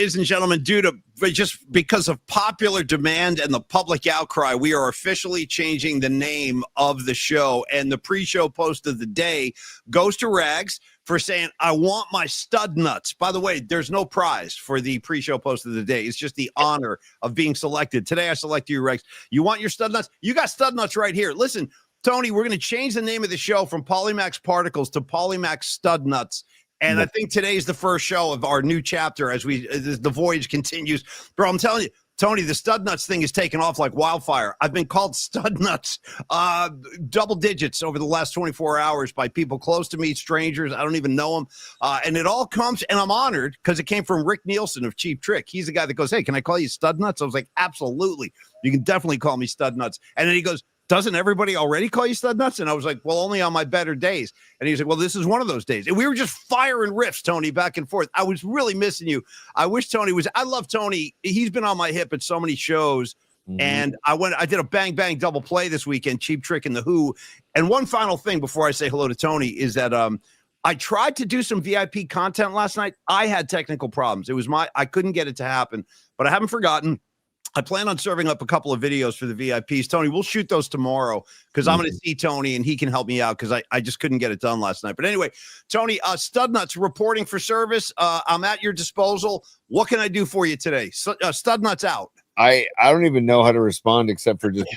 ladies and gentlemen, just because of popular demand and the public outcry, we are officially changing the name of the show. And the pre-show post of the day goes to Rags for saying, I want my stud nuts. By the way, there's no prize for the pre-show post of the day. It's just the honor of being selected. Today, I select you, Rags. You want your stud nuts? You got stud nuts right here. Listen, Tony, we're going to change the name of the show from Polymax Particles to Polymax Stud Nuts. And I think today's the first show of our new chapter as the voyage continues. Bro, I'm telling you, Tony, the stud nuts thing is taking off like wildfire. I've been called stud nuts double digits over the last 24 hours by people close to me, strangers. I don't even know them. And it all comes, and I'm honored because it came from Rick Nielsen of Cheap Trick. He's the guy that goes, hey, can I call you stud nuts? I was like, absolutely. You can definitely call me stud nuts. And then he goes, doesn't everybody already call you stud nuts? And I was like, well, only on my better days. And he was like, well, this is one of those days. And we were just firing riffs, Tony, back and forth. I was really missing you. I wish Tony was. I love Tony. He's been on my hip at so many shows. Mm-hmm. And I did a bang, bang double play this weekend, Cheap Trick and The Who. And one final thing before I say hello to Tony is that I tried to do some VIP content last night. I had technical problems. I couldn't get it to happen, but I haven't forgotten. I plan on serving up a couple of videos for the VIPs. Tony, we'll shoot those tomorrow because I'm going to see Tony and he can help me out because I just couldn't get it done last night. But anyway, Tony, Stud Nuts reporting for service. I'm at your disposal. What can I do for you today? Stud Nuts out. I don't even know how to respond except for just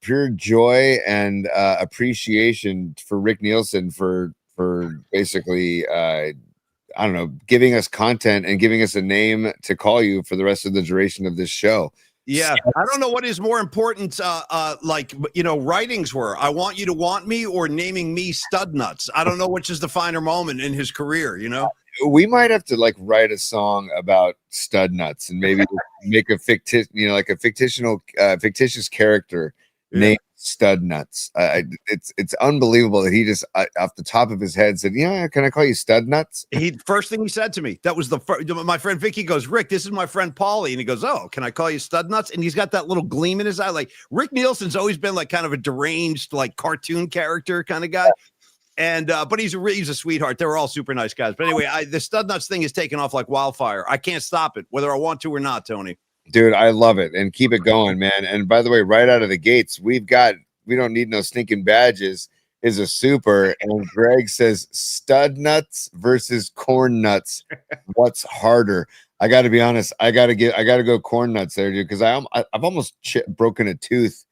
pure joy and appreciation for Rick Nielsen for basically I don't know, giving us content and giving us a name to call you for the rest of the duration of this show. Yeah, I don't know what is more important, writings were. I want you to want me or naming me Stud Nuts. I don't know which is the finer moment in his career, you know? We might have to write a song about stud nuts and maybe make a fictitious character named Stud Nuts. It's unbelievable that he just off the top of his head said, yeah, can I call you Stud Nuts? First thing he said to me, that was my friend Vicky goes, Rick, this is my friend Paulie. And he goes, oh, can I call you Stud Nuts? And he's got that little gleam in his eye. Like Rick Nielsen's always been like kind of a deranged, like cartoon character kind of guy. And but he's a sweetheart. They were all super nice guys. But anyway, the Stud Nuts thing is taking off like wildfire. I can't stop it, whether I want to or not, Tony. Dude, I love it. And keep it going, man. And by the way, right out of the gates, we don't need no stinking badges is a super. And Greg says stud nuts versus corn nuts. What's harder? I got to be honest. I got to go corn nuts there, dude, because I've almost broken a tooth.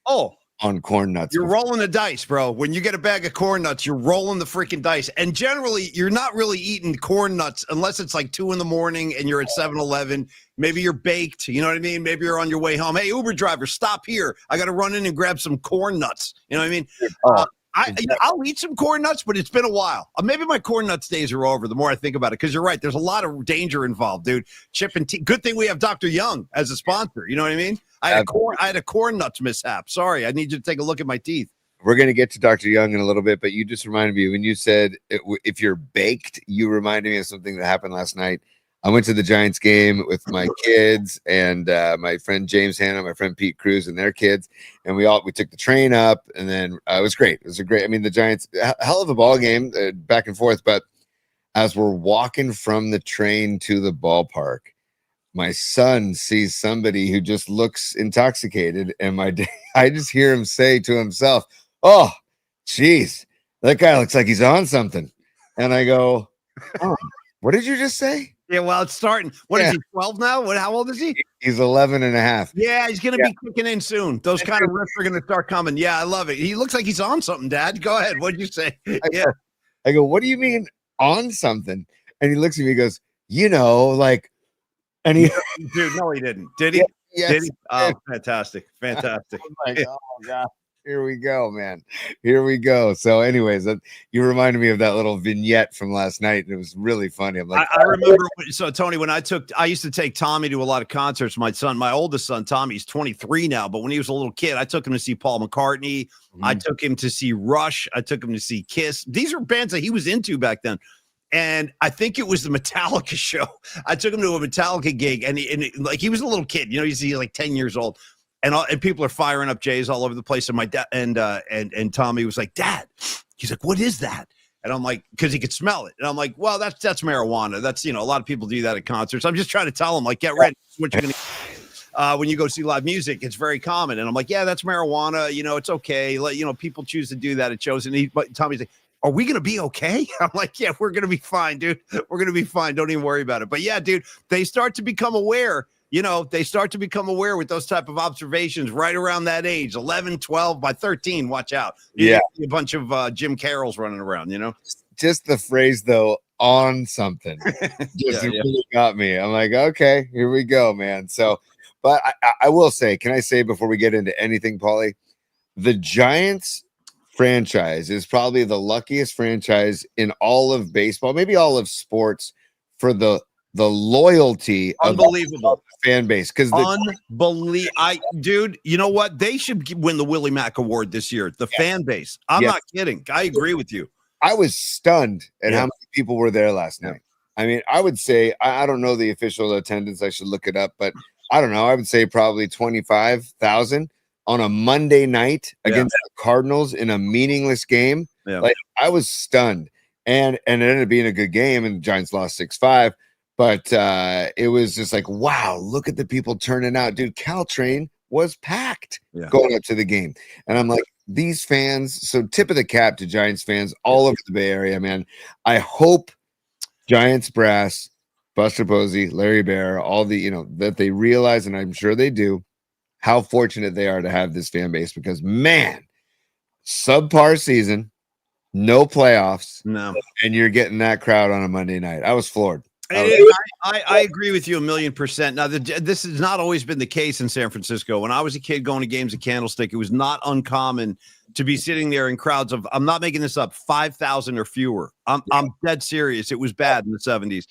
On corn nuts. You're rolling the dice, bro. When you get a bag of corn nuts, you're rolling the freaking dice. And generally, you're not really eating corn nuts unless it's like 2 a.m. and you're at 7-Eleven. Maybe you're baked. You know what I mean? Maybe you're on your way home. Hey, Uber driver, stop here. I got to run in and grab some corn nuts. You know what I mean? I'll eat some corn nuts, but it's been a while. Maybe my corn nuts days are over the more I think about it, because you're right. There's a lot of danger involved, dude. Chip and tea. Good thing we have Dr. Young as a sponsor. You know what I mean? I had a corn nuts mishap. Sorry, I need you to take a look at my teeth. We're going to get to Dr. Young in a little bit, but you just reminded me when you said if you're baked, you reminded me of something that happened last night. I went to the Giants game with my kids and my friend James Hanna, my friend Pete Cruz and their kids. And we took the train up, and then it was great. It was the Giants, hell of a ball game, back and forth. But as we're walking from the train to the ballpark, my son sees somebody who just looks intoxicated. And I just hear him say to himself, oh, geez, that guy looks like he's on something. And I go, oh, what did you just say? Yeah, well, it's starting. What is he, 12 now? How old is he? He's 11 and a half. Yeah, he's going to be kicking in soon. Those kind of riffs are going to start coming. Yeah, I love it. He looks like he's on something, Dad. Go ahead. What did you say? I go, what do you mean on something? And he looks at me and goes, and he dude, no, he didn't. Did he? Yes. Did he? Oh, fantastic. Fantastic. Oh, God. Here we go, man. Here we go. So anyways, you reminded me of that little vignette from last night. And it was really funny. I'm like, I remember. So Tony, when I used to take Tommy to a lot of concerts. My oldest son, Tommy's 23 now, but when he was a little kid, I took him to see Paul McCartney. Mm-hmm. I took him to see Rush. I took him to see Kiss. These are bands that he was into back then. And I think it was the Metallica show. I took him to a Metallica gig, and he was a little kid, he's like 10 years old. And people are firing up J's all over the place. And my dad and Tommy was like, Dad, he's like, what is that? And I'm like, because he could smell it. And I'm like, well, that's marijuana. That's, a lot of people do that at concerts. I'm just trying to tell him, like, get ready. This is what you're going to when you go see live music. It's very common. And I'm like, yeah, that's marijuana. It's okay. People choose to do that at shows. And Tommy's like, are we going to be okay? I'm like, yeah, we're going to be fine, dude. We're going to be fine. Don't even worry about it. But yeah, dude, they start to become aware. They start to become aware with those type of observations right around that age, 11, 12, by 13, watch out. Yeah. A bunch of Jim Carrolls running around, Just the phrase, though, on something just really got me. I'm like, okay, here we go, man. So, but I will say, can I say before we get into anything, Paulie, the Giants franchise is probably the luckiest franchise in all of baseball, maybe all of sports, for the loyalty unbelievable of the fan base. Because dude, you know what? They should win the Willie Mack Award this year. The fan base. I'm not kidding. I agree with you. I was stunned at how many people were there last night. I mean, I would say, I don't know the official attendance. I should look it up, but I don't know. I would say probably 25,000 on a Monday night against the Cardinals in a meaningless game. Yeah. Like, I was stunned, and it ended up being a good game, and the Giants lost 6-5. But it was just like, wow, look at the people turning out. Dude, Caltrain was packed going up to the game. And I'm like, these fans, so tip of the cap to Giants fans all over the Bay Area, man. I hope Giants brass, Buster Posey, Larry Bear, all the, that they realize, and I'm sure they do, how fortunate they are to have this fan base, because, man, subpar season, no playoffs, and you're getting that crowd on a Monday night. I was floored. I agree with you 1,000,000%. Now, this has not always been the case in San Francisco. When I was a kid going to games at Candlestick, it was not uncommon to be sitting there in crowds of, I'm not making this up, 5,000 or fewer. I'm dead serious. It was bad in the 70s.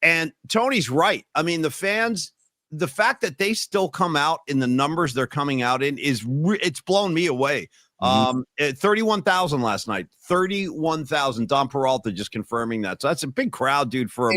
And Tony's right. I mean, the fans, the fact that they still come out in the numbers they're coming out in it's blown me away. 31,000 last night, 31,000. Don Peralta just confirming that. So that's a big crowd, dude, for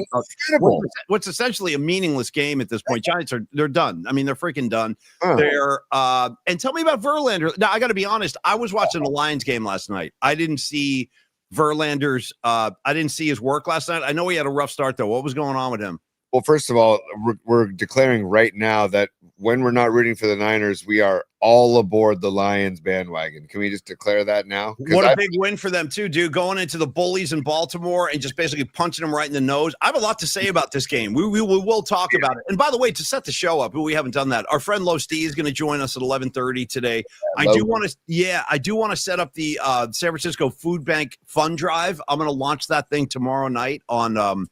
what's essentially a meaningless game at this point. Giants they're done. I mean, they're freaking done. They're and tell me about Verlander. Now, I got to be honest. I was watching the Lions game last night. I didn't see Verlander's. I didn't see his work last night. I know he had a rough start though. What was going on with him? Well, first of all, we're declaring right now that when we're not rooting for the Niners, we are all aboard the Lions bandwagon. Can we just declare that now? What a big win for them, too, dude. Going into the Bullies in Baltimore and just basically punching them right in the nose. I have a lot to say about this game. We will talk about it. And by the way, to set the show up, we haven't done that. Our friend Lo Stee is going to join us at 11:30 today. I do want to set up the San Francisco Food Bank Fund Drive. I'm going to launch that thing tomorrow night on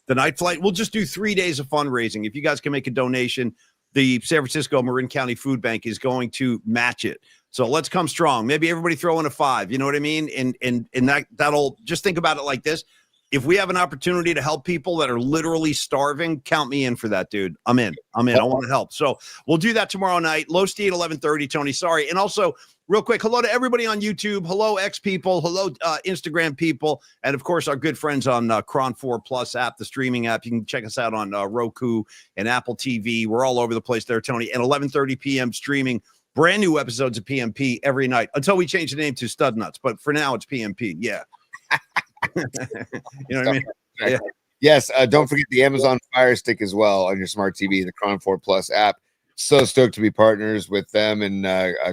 the night flight. We'll just do 3 days of fundraising. If you guys can make a donation, the San Francisco Marin County Food Bank is going to match it. So let's come strong. Maybe everybody throw in a 5. You know what I mean? And that'll just think about it like this. If we have an opportunity to help people that are literally starving, count me in for that, dude. I'm in. I want to help. So we'll do that tomorrow night. Low Stee at 11:30, Tony. Sorry. And also, real quick, hello to everybody on YouTube. Hello, X people. Hello, Instagram people. And, of course, our good friends on Cron 4 Plus app, the streaming app. You can check us out on Roku and Apple TV. We're all over the place there, Tony. And 11:30 p.m. streaming brand new episodes of PMP every night until we change the name to Stud Nuts. But for now, it's PMP. Yeah. You know what I mean? Yeah. Yes. Don't forget the Amazon Fire Stick as well on your smart TV, the Cron 4 Plus app. So stoked to be partners with them and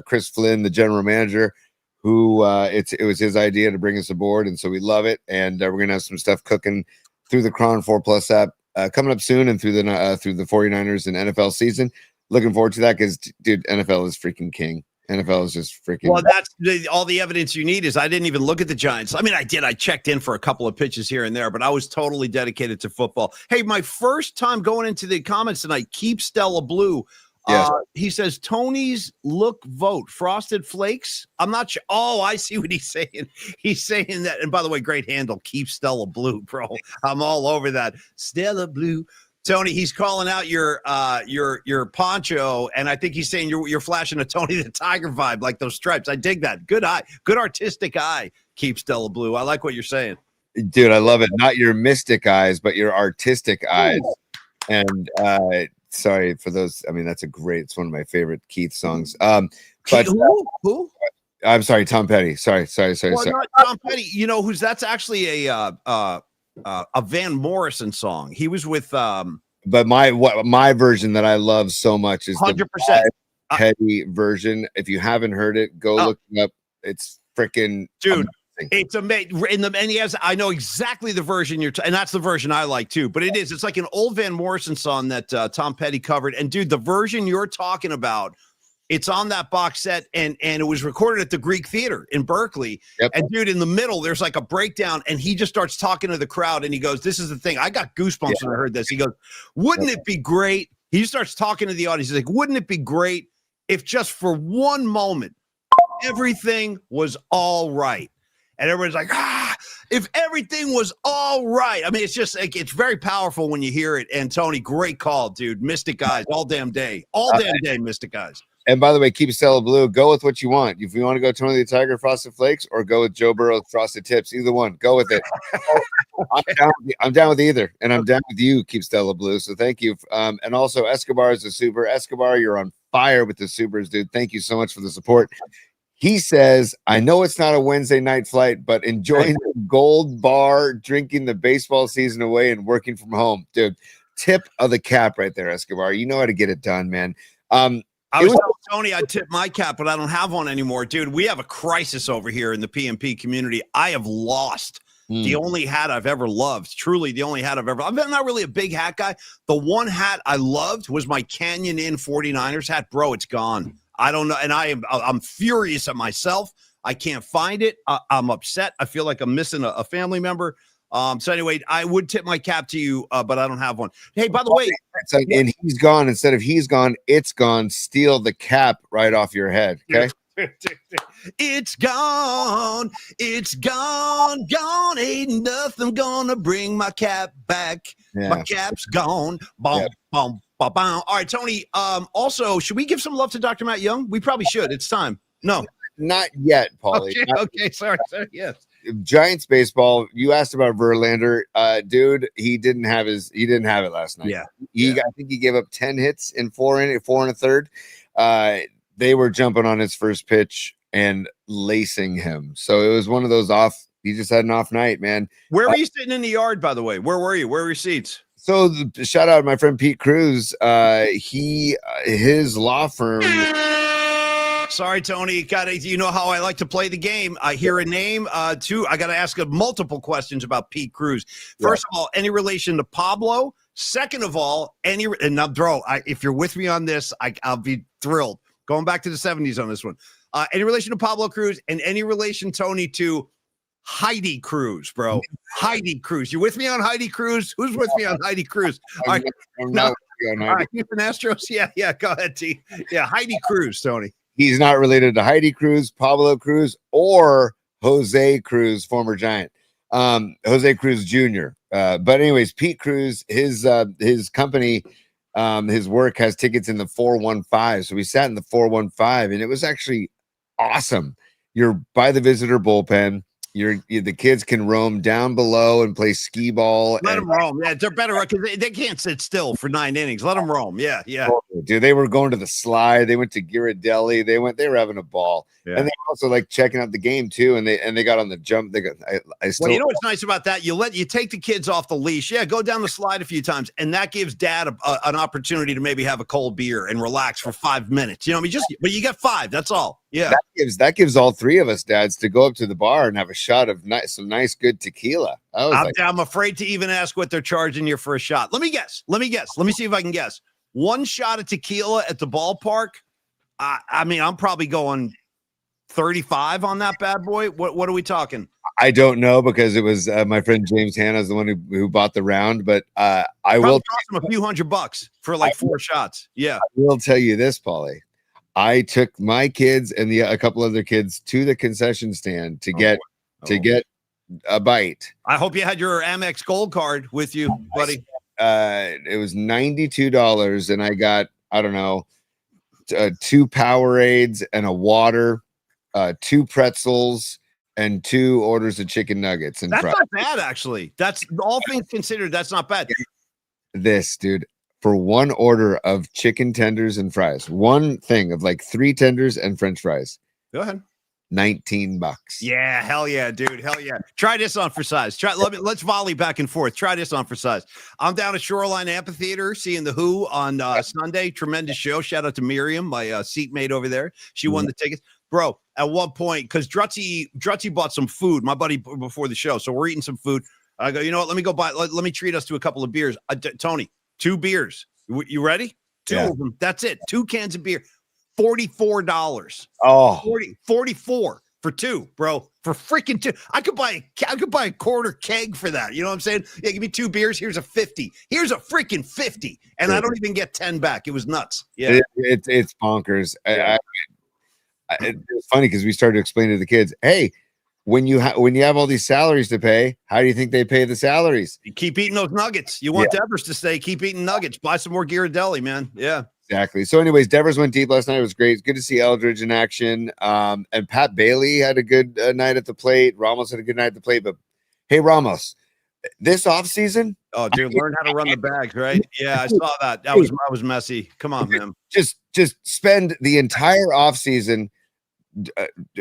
Chris Flynn, the general manager, who it was his idea to bring us aboard, and so we love it. And we're gonna have some stuff cooking through the Cron 4 Plus app coming up soon, and through the 49ers and NFL season. Looking forward to that because, dude, NFL is freaking king. NFL is just freaking. Well, that's all the evidence you need is I didn't even look at the Giants. I mean, I did. I checked in for a couple of pitches here and there, but I was totally dedicated to football. Hey, my first time going into the comments tonight, Keep Stella Blue. Yes. He says, Tony's look vote, Frosted Flakes. I'm not sure. Oh, I see what he's saying. He's saying that. And by the way, great handle. Keep Stella Blue, bro. I'm all over that. Stella Blue. Tony, he's calling out your poncho, and I think he's saying you're flashing a Tony the Tiger vibe, like those stripes. I dig that. Good eye, good artistic eye. Keep Stella Blue. I like what you're saying, dude. I love it. Not your mystic eyes, but your artistic eyes. And sorry for those. I mean, it's one of my favorite Keith songs. But who? I'm sorry, Tom Petty. Sorry. Well, not Tom Petty. You know who's that's actually a Van Morrison song. He was with But my version that I love so much is the 100%. Petty version. If you haven't heard it, go look it up. It's freaking dude. amazing. It's amazing. And he has, I know exactly the version and that's the version I like too. But it's like an old Van Morrison song that Tom Petty covered. And dude, the version you're talking about, it's on that box set, and it was recorded at the Greek Theater in Berkeley. Yep. And dude, in the middle, there's like a breakdown, and he just starts talking to the crowd, and he goes, "This is the thing. I got goosebumps when I heard this." He goes, "Wouldn't it be great?" He starts talking to the audience. He's like, "Wouldn't it be great if just for one moment everything was all right?" And everyone's like, if everything was all right. I mean, it's just like, it's very powerful when you hear it. And Tony, great call, dude. Mystic Eyes all damn day. All damn day, Mystic Eyes. And by the way, keep Stella Blue. Go with what you want. If you want to go Tony the Tiger Frosted Flakes or go with Joe Burrow Frosted Tips, either one, go with it. I'm down with either, and I'm down with you. Keep Stella Blue. So thank you. And also Escobar is a super. Escobar, you're on fire with the supers, dude. Thank you so much for the support. He says, I know it's not a Wednesday night flight, but enjoying the gold bar, drinking the baseball season away, and working from home, dude. Tip of the cap right there, Escobar. You know how to get it done, man. I was telling Tony I'd tip my cap, but I don't have one anymore. Dude, we have a crisis over here in the PMP community. I have lost the only hat I've ever loved. Truly, the only hat I've ever. I'm not really a big hat guy. The one hat I loved was my Canyon Inn 49ers hat. Bro, it's gone. I don't know. And I'm furious at myself. I can't find it. I'm upset. I feel like I'm missing a family member. So anyway, I would tip my cap to you, but I don't have one. Hey, by the way, and he's gone. Instead of he's gone, it's gone. Steal the cap right off your head. Okay. It's gone. It's gone. Ain't nothing gonna bring my cap back. Yeah. My cap's gone. Boom, boom, boom, boom. All right, Tony. Also, should we give some love to Dr. Matt Young? We probably should. It's time. No, not yet, Paulie. Okay. Sorry. Yes. Giants baseball. You asked about Verlander, dude. He didn't have it last night. Yeah, I think he gave up 10 hits in four and a third. They were jumping on his first pitch and lacing him. So it was one of those off. He just had an off night, man. Where were you sitting in the yard, by the way? Where were you? Where were your seats? So shout out to my friend Pete Cruz. His law firm. Sorry, Tony. You know how I like to play the game. I hear a name, too. I got to ask multiple questions about Pete Cruz. First of all, any relation to Pablo? Second of all, and now, bro, if you're with me on this, I'll be thrilled. Going back to the 70s on this one. Any relation to Pablo Cruz, and any relation, Tony, to Heidi Cruz, bro? Heidi Cruz. You with me on Heidi Cruz? Who's with me on Heidi Cruz? All right. Houston Astros? Yeah. Go ahead, T. Yeah, Heidi Cruz, Tony. He's not related to Heidi Cruz, Pablo Cruz, or Jose Cruz, former Giant. Jose Cruz Jr. But anyways, Pete Cruz, his company, his work has tickets in the 415. So we sat in the 415, and it was actually awesome. You're by the visitor bullpen. The kids can roam down below and play skee ball. Let them roam. Yeah, they're better because they can't sit still for 9 innings. Let them roam. Yeah. Dude, they were going to the slide. They went to Ghirardelli. They were having a ball. Yeah. And they were also like checking out the game too. And they got on the jump. Well, you know what's nice about that? You take the kids off the leash. Yeah, go down the slide a few times, and that gives dad an opportunity to maybe have a cold beer and relax for 5 minutes. You know, but you got 5. That's all. Yeah, that gives all 3 of us dads to go up to the bar and have a shot of some nice good tequila. I'm afraid to even ask what they're charging you for a shot. Let me guess. Let me see if I can guess. 1 shot of tequila at the ballpark. I mean, I'm probably going 35 on that bad boy. What are we talking? I don't know, because it was my friend James Hanna is the one who bought the round, but I will cost him a few $100 for like 4 shots. Yeah, I will tell you this, Paulie. I took my kids and a couple other kids to the concession stand to get a bite. I hope you had your Amex Gold card with you, buddy. It was $92, and I got, I don't know, 2 Powerades and a water, 2 pretzels, and 2 orders of chicken nuggets. And that's not bad, actually. That's all things considered. That's not bad. This, dude. For 1 order of chicken tenders and fries, 1 thing of like 3 tenders and French fries. Go ahead. $19. Yeah, hell yeah, dude. Hell yeah. Try this on for size. Let's volley back and forth. Try this on for size. I'm down at Shoreline Amphitheater seeing the Who on Sunday. Tremendous show. Shout out to Miriam, my seatmate over there. She won the tickets. Bro, at one point, because Drutzy bought some food, my buddy, before the show. So we're eating some food. I go, you know what? Let me go buy. Let me treat us to a couple of beers. Tony, 2 beers. You ready? 2 of them. That's it. 2 cans of beer. $44. Oh, 44 for 2, bro. For freaking 2. I could buy a quarter keg for that. You know what I'm saying? Yeah, give me 2 beers. Here's a 50. Here's a freaking 50. And I don't even get 10 back. It was nuts. Yeah. It's bonkers. It's funny because we started to explain to the kids, hey, when you have all these salaries to pay, how do you think they pay the salaries? You keep eating those nuggets. You want Devers to stay, keep eating nuggets. Buy some more Ghirardelli, man. Yeah. Exactly. So anyways, Devers went deep last night. It was great. It's good to see Eldridge in action. And Pat Bailey had a good night at the plate. Ramos had a good night at the plate. But hey, Ramos, this offseason. Oh, dude, learn how to run the bags, right? Yeah, I saw that. That was messy. Come on, man. Just spend the entire offseason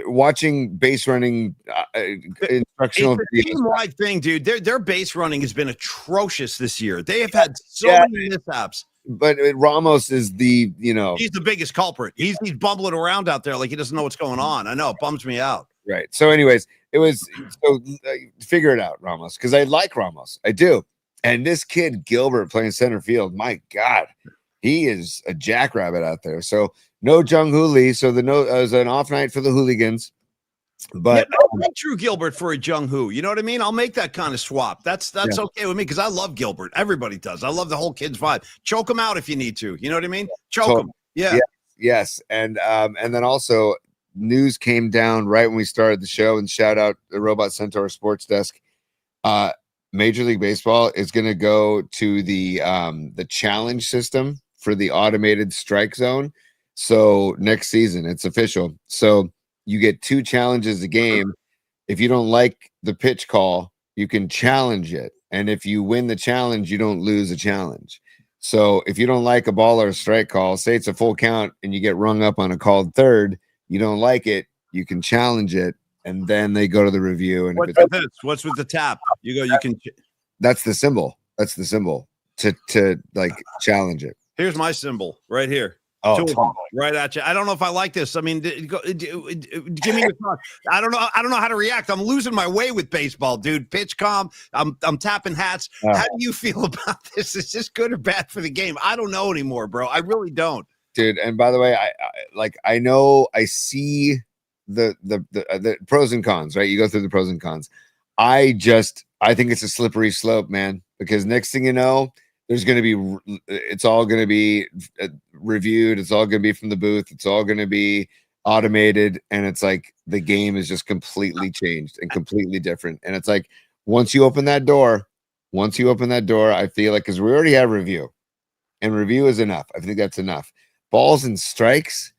watching base running instructional. It's a team-wide thing, dude. Their base running has been atrocious this year. They have had so many mishaps. But Ramos is he's the biggest culprit. He's bumbling around out there like he doesn't know what's going on. I know, it bums me out. Right. So anyways, figure it out, Ramos, because I like Ramos. I do. And this kid Gilbert playing center field, my God, he is a jackrabbit out there. So no Jung Hoo Lee. So it was an off night for the hooligans. But I'll take Drew Gilbert for a Jung Hoo. You know what I mean? I'll make that kind of swap. That's okay with me because I love Gilbert. Everybody does. I love the whole kid's vibe. Choke him out if you need to. You know what I mean? Choke him. Yeah. Yes. And then also news came down right when we started the show, and shout out the Robot Centaur Sports Desk. Major League Baseball is going to go to the challenge system for the automated strike zone. So next season, it's official. So you get 2 challenges a game. If you don't like the pitch call, you can challenge it. And if you win the challenge, you don't lose a challenge. So if you don't like a ball or a strike call, say it's a full count and you get rung up on a called third, you don't like it, you can challenge it. And then they go to the review. And what's with the tap? You can. That's the symbol. That's the symbbo to like challenge it. Here's my symbol right here. Oh, right at you. I don't know if I like this. I mean, give me your thoughts. I don't know how to react. I'm losing my way with baseball, dude. Pitch calm. I'm tapping hats. How do you feel about this? Is this good or bad for the game? I don't know anymore, bro. I really don't, dude. And by the way, I know I see the pros and cons, right? You go through the pros and cons. I think it's a slippery slope, man, because next thing you know, it's all going to be reviewed. It's all going to be from the booth. It's all going to be automated. And it's like the game is just completely changed and completely different. And it's like, once you open that door, I feel like, because we already have review, and review is enough. I think that's enough. Balls and strikes.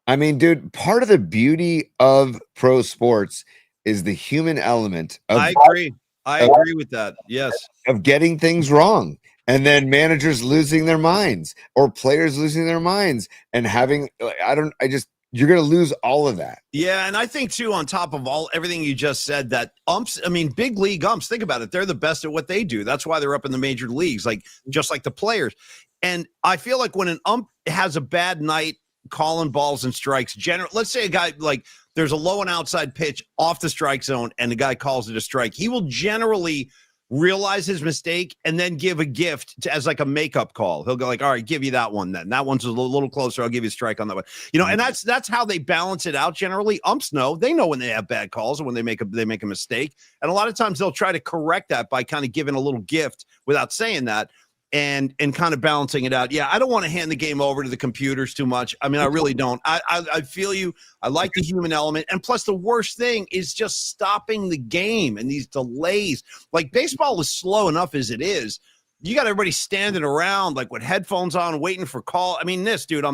I mean, dude, part of the beauty of pro sports is the human element. I agree with that. Yes. Of getting things wrong. And then managers losing their minds or players losing their minds and having, you're going to lose all of that. Yeah. And I think too, on top of everything you just said, that umps, I mean, big league umps, think about it. They're the best at what they do. That's why they're up in the major leagues, just like the players. And I feel like when an ump has a bad night calling balls and strikes, let's say a guy, like, there's a low and outside pitch off the strike zone and the guy calls it a strike, he will generally realize his mistake and then give a gift as like a makeup call. He'll go like, all right, give you that one then. That one's a little closer. I'll give you a strike on that one. And that's how they balance it out generally. Umps they know when they have bad calls and when they make a mistake. And a lot of times they'll try to correct that by kind of giving a little gift without saying that. And kind of balancing it out. Yeah, I don't want to hand the game over to the computers too much. I mean, I really don't. I feel you. I like the human element. And plus, the worst thing is just stopping the game and these delays. Like, baseball is slow enough as it is. You got everybody standing around like with headphones on, waiting for call. I mean, this dude,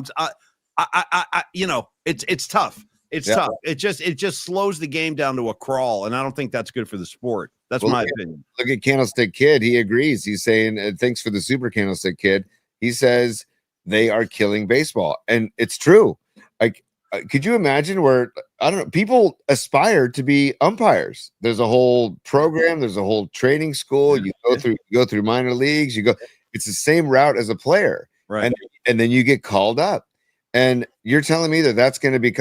it's tough. It's tough. It just slows the game down to a crawl, and I don't think that's good for the sport. That's my opinion. Look at Candlestick Kid. He agrees. He's saying, thanks for the super Candlestick Kid. He says they are killing baseball. And it's true. Like, could you imagine where I don't know. People aspire to be umpires. There's a whole program. There's a whole training school. You go through minor leagues. It's the same route as a player, Right. and then you get called up. And you're telling me that that's going to be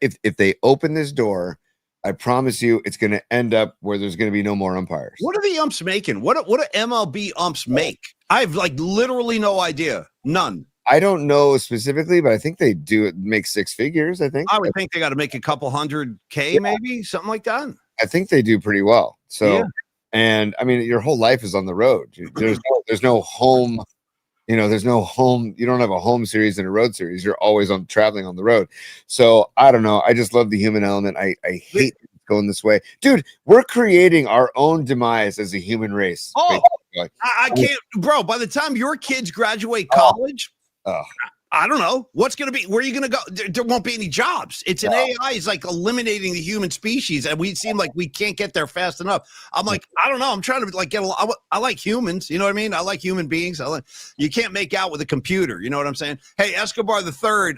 if they open this door, I promise you, it's going to end up where there's going to be no more umpires. What are the umps making? What do MLB umps make? I have like literally no idea. None. I don't know specifically, but I think they do make six figures. I would think they got to make a couple $100K, maybe something like that. I think they do pretty well. So, yeah. And I mean, your whole life is on the road. There's no home. There's no home. You don't have a home series and a road series. You're always traveling on the road. So I don't know. I just love the human element. I hate going this way, dude. We're creating our own demise as a human race. Oh, I can't, bro. By the time your kids graduate college. I don't know what's going to be. Where are you going to go? There won't be any jobs. It's an AI is like eliminating the human species, and we seem like we can't get there fast enough. I'm like, I don't know. I'm trying to like I like humans. You know what I mean? I like human beings. You can't make out with a computer. You know what I'm saying? Hey, Escobar the third,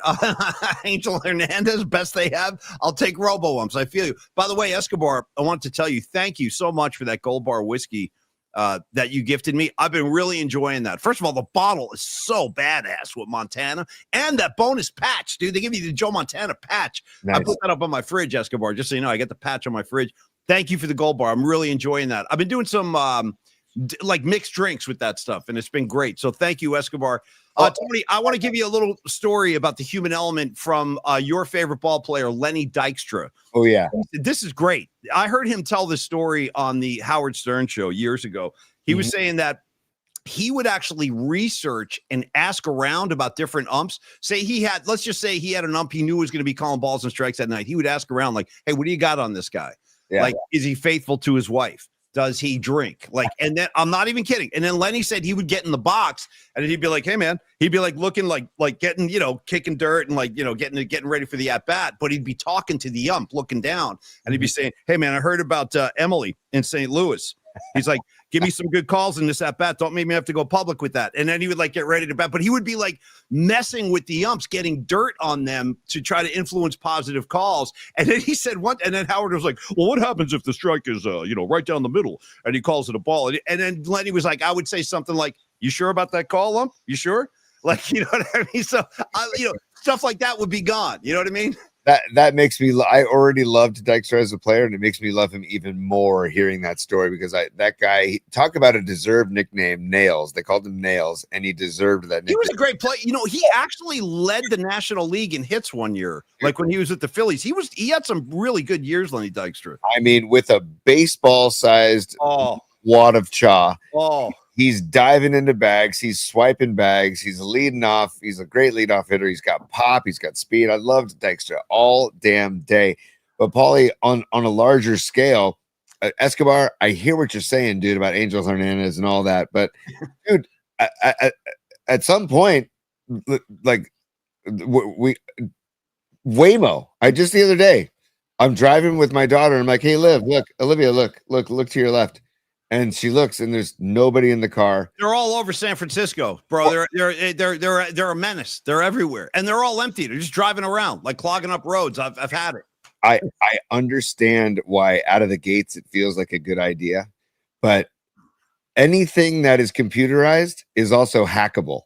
Angel Hernandez, best they have. I'll take robo-umps. I feel you. By the way, Escobar, I want to tell you, thank you so much for that Gold Bar whiskey that you gifted me. I've been really enjoying that. First of all, the bottle is so badass with Montana and that bonus patch, dude. They give you the Joe Montana patch. Nice. I put that up on my fridge, Escobar, just so you know. I get the patch on my fridge. Thank you for the Gold Bar. I'm really enjoying that. I've been doing some like mixed drinks with that stuff, and it's been great. So thank you, Escobar. Tony, I want to give you a little story about the human element from your favorite ball player, Lenny Dykstra. Oh, yeah. This is great. I heard him tell this story on the Howard Stern show years ago. He was saying that he would actually research and ask around about different umps. Let's just say he had an ump he knew was going to be calling balls and strikes that night. He would ask around like, hey, what do you got on this guy? Yeah. Like, is he faithful to his wife? Does he drink? Like, and then I'm not even kidding. And then Lenny said he would get in the box and he'd be like, hey man, he'd be like looking like getting, kicking dirt and like, getting ready for the at bat, but he'd be talking to the ump looking down and he'd be saying, hey man, I heard about Emily in St. Louis. He's like, give me some good calls in this at bat. Don't make me have to go public with that. And then he would like get ready to bat, but he would be like messing with the umps, getting dirt on them to try to influence positive calls. And then he said what? And then Howard was like, well, what happens if the strike is, right down the middle and he calls it a ball? And then Lenny was like, I would say something like, you sure about that call, ump? You sure? Like, you know what I mean? So, stuff like that would be gone. You know what I mean? That makes me. I already loved Dykstra as a player, and it makes me love him even more hearing that story because that guy talk about a deserved nickname, Nails. They called him Nails, and he deserved that nickname. He was a great player. He actually led the National League in hits one year, like when he was at the Phillies. He had some really good years, Lenny Dykstra. I mean, with a baseball-sized wad of chaw. Oh. He's diving into bags. He's swiping bags. He's leading off. He's a great leadoff hitter. He's got pop. He's got speed. I loved Dykstra all damn day. But Paulie, on a larger scale, Escobar, I hear what you're saying, dude, about Angel Hernandez and all that. But, dude, at some point, like Waymo. The other day, I'm driving with my daughter. And I'm like, hey, Olivia, look to your left. And she looks, and there's nobody in the car. They're all over San Francisco, bro. They're a menace. They're everywhere, and they're all empty. They're just driving around, like clogging up roads. I've had it. I understand why out of the gates it feels like a good idea, but anything that is computerized is also hackable.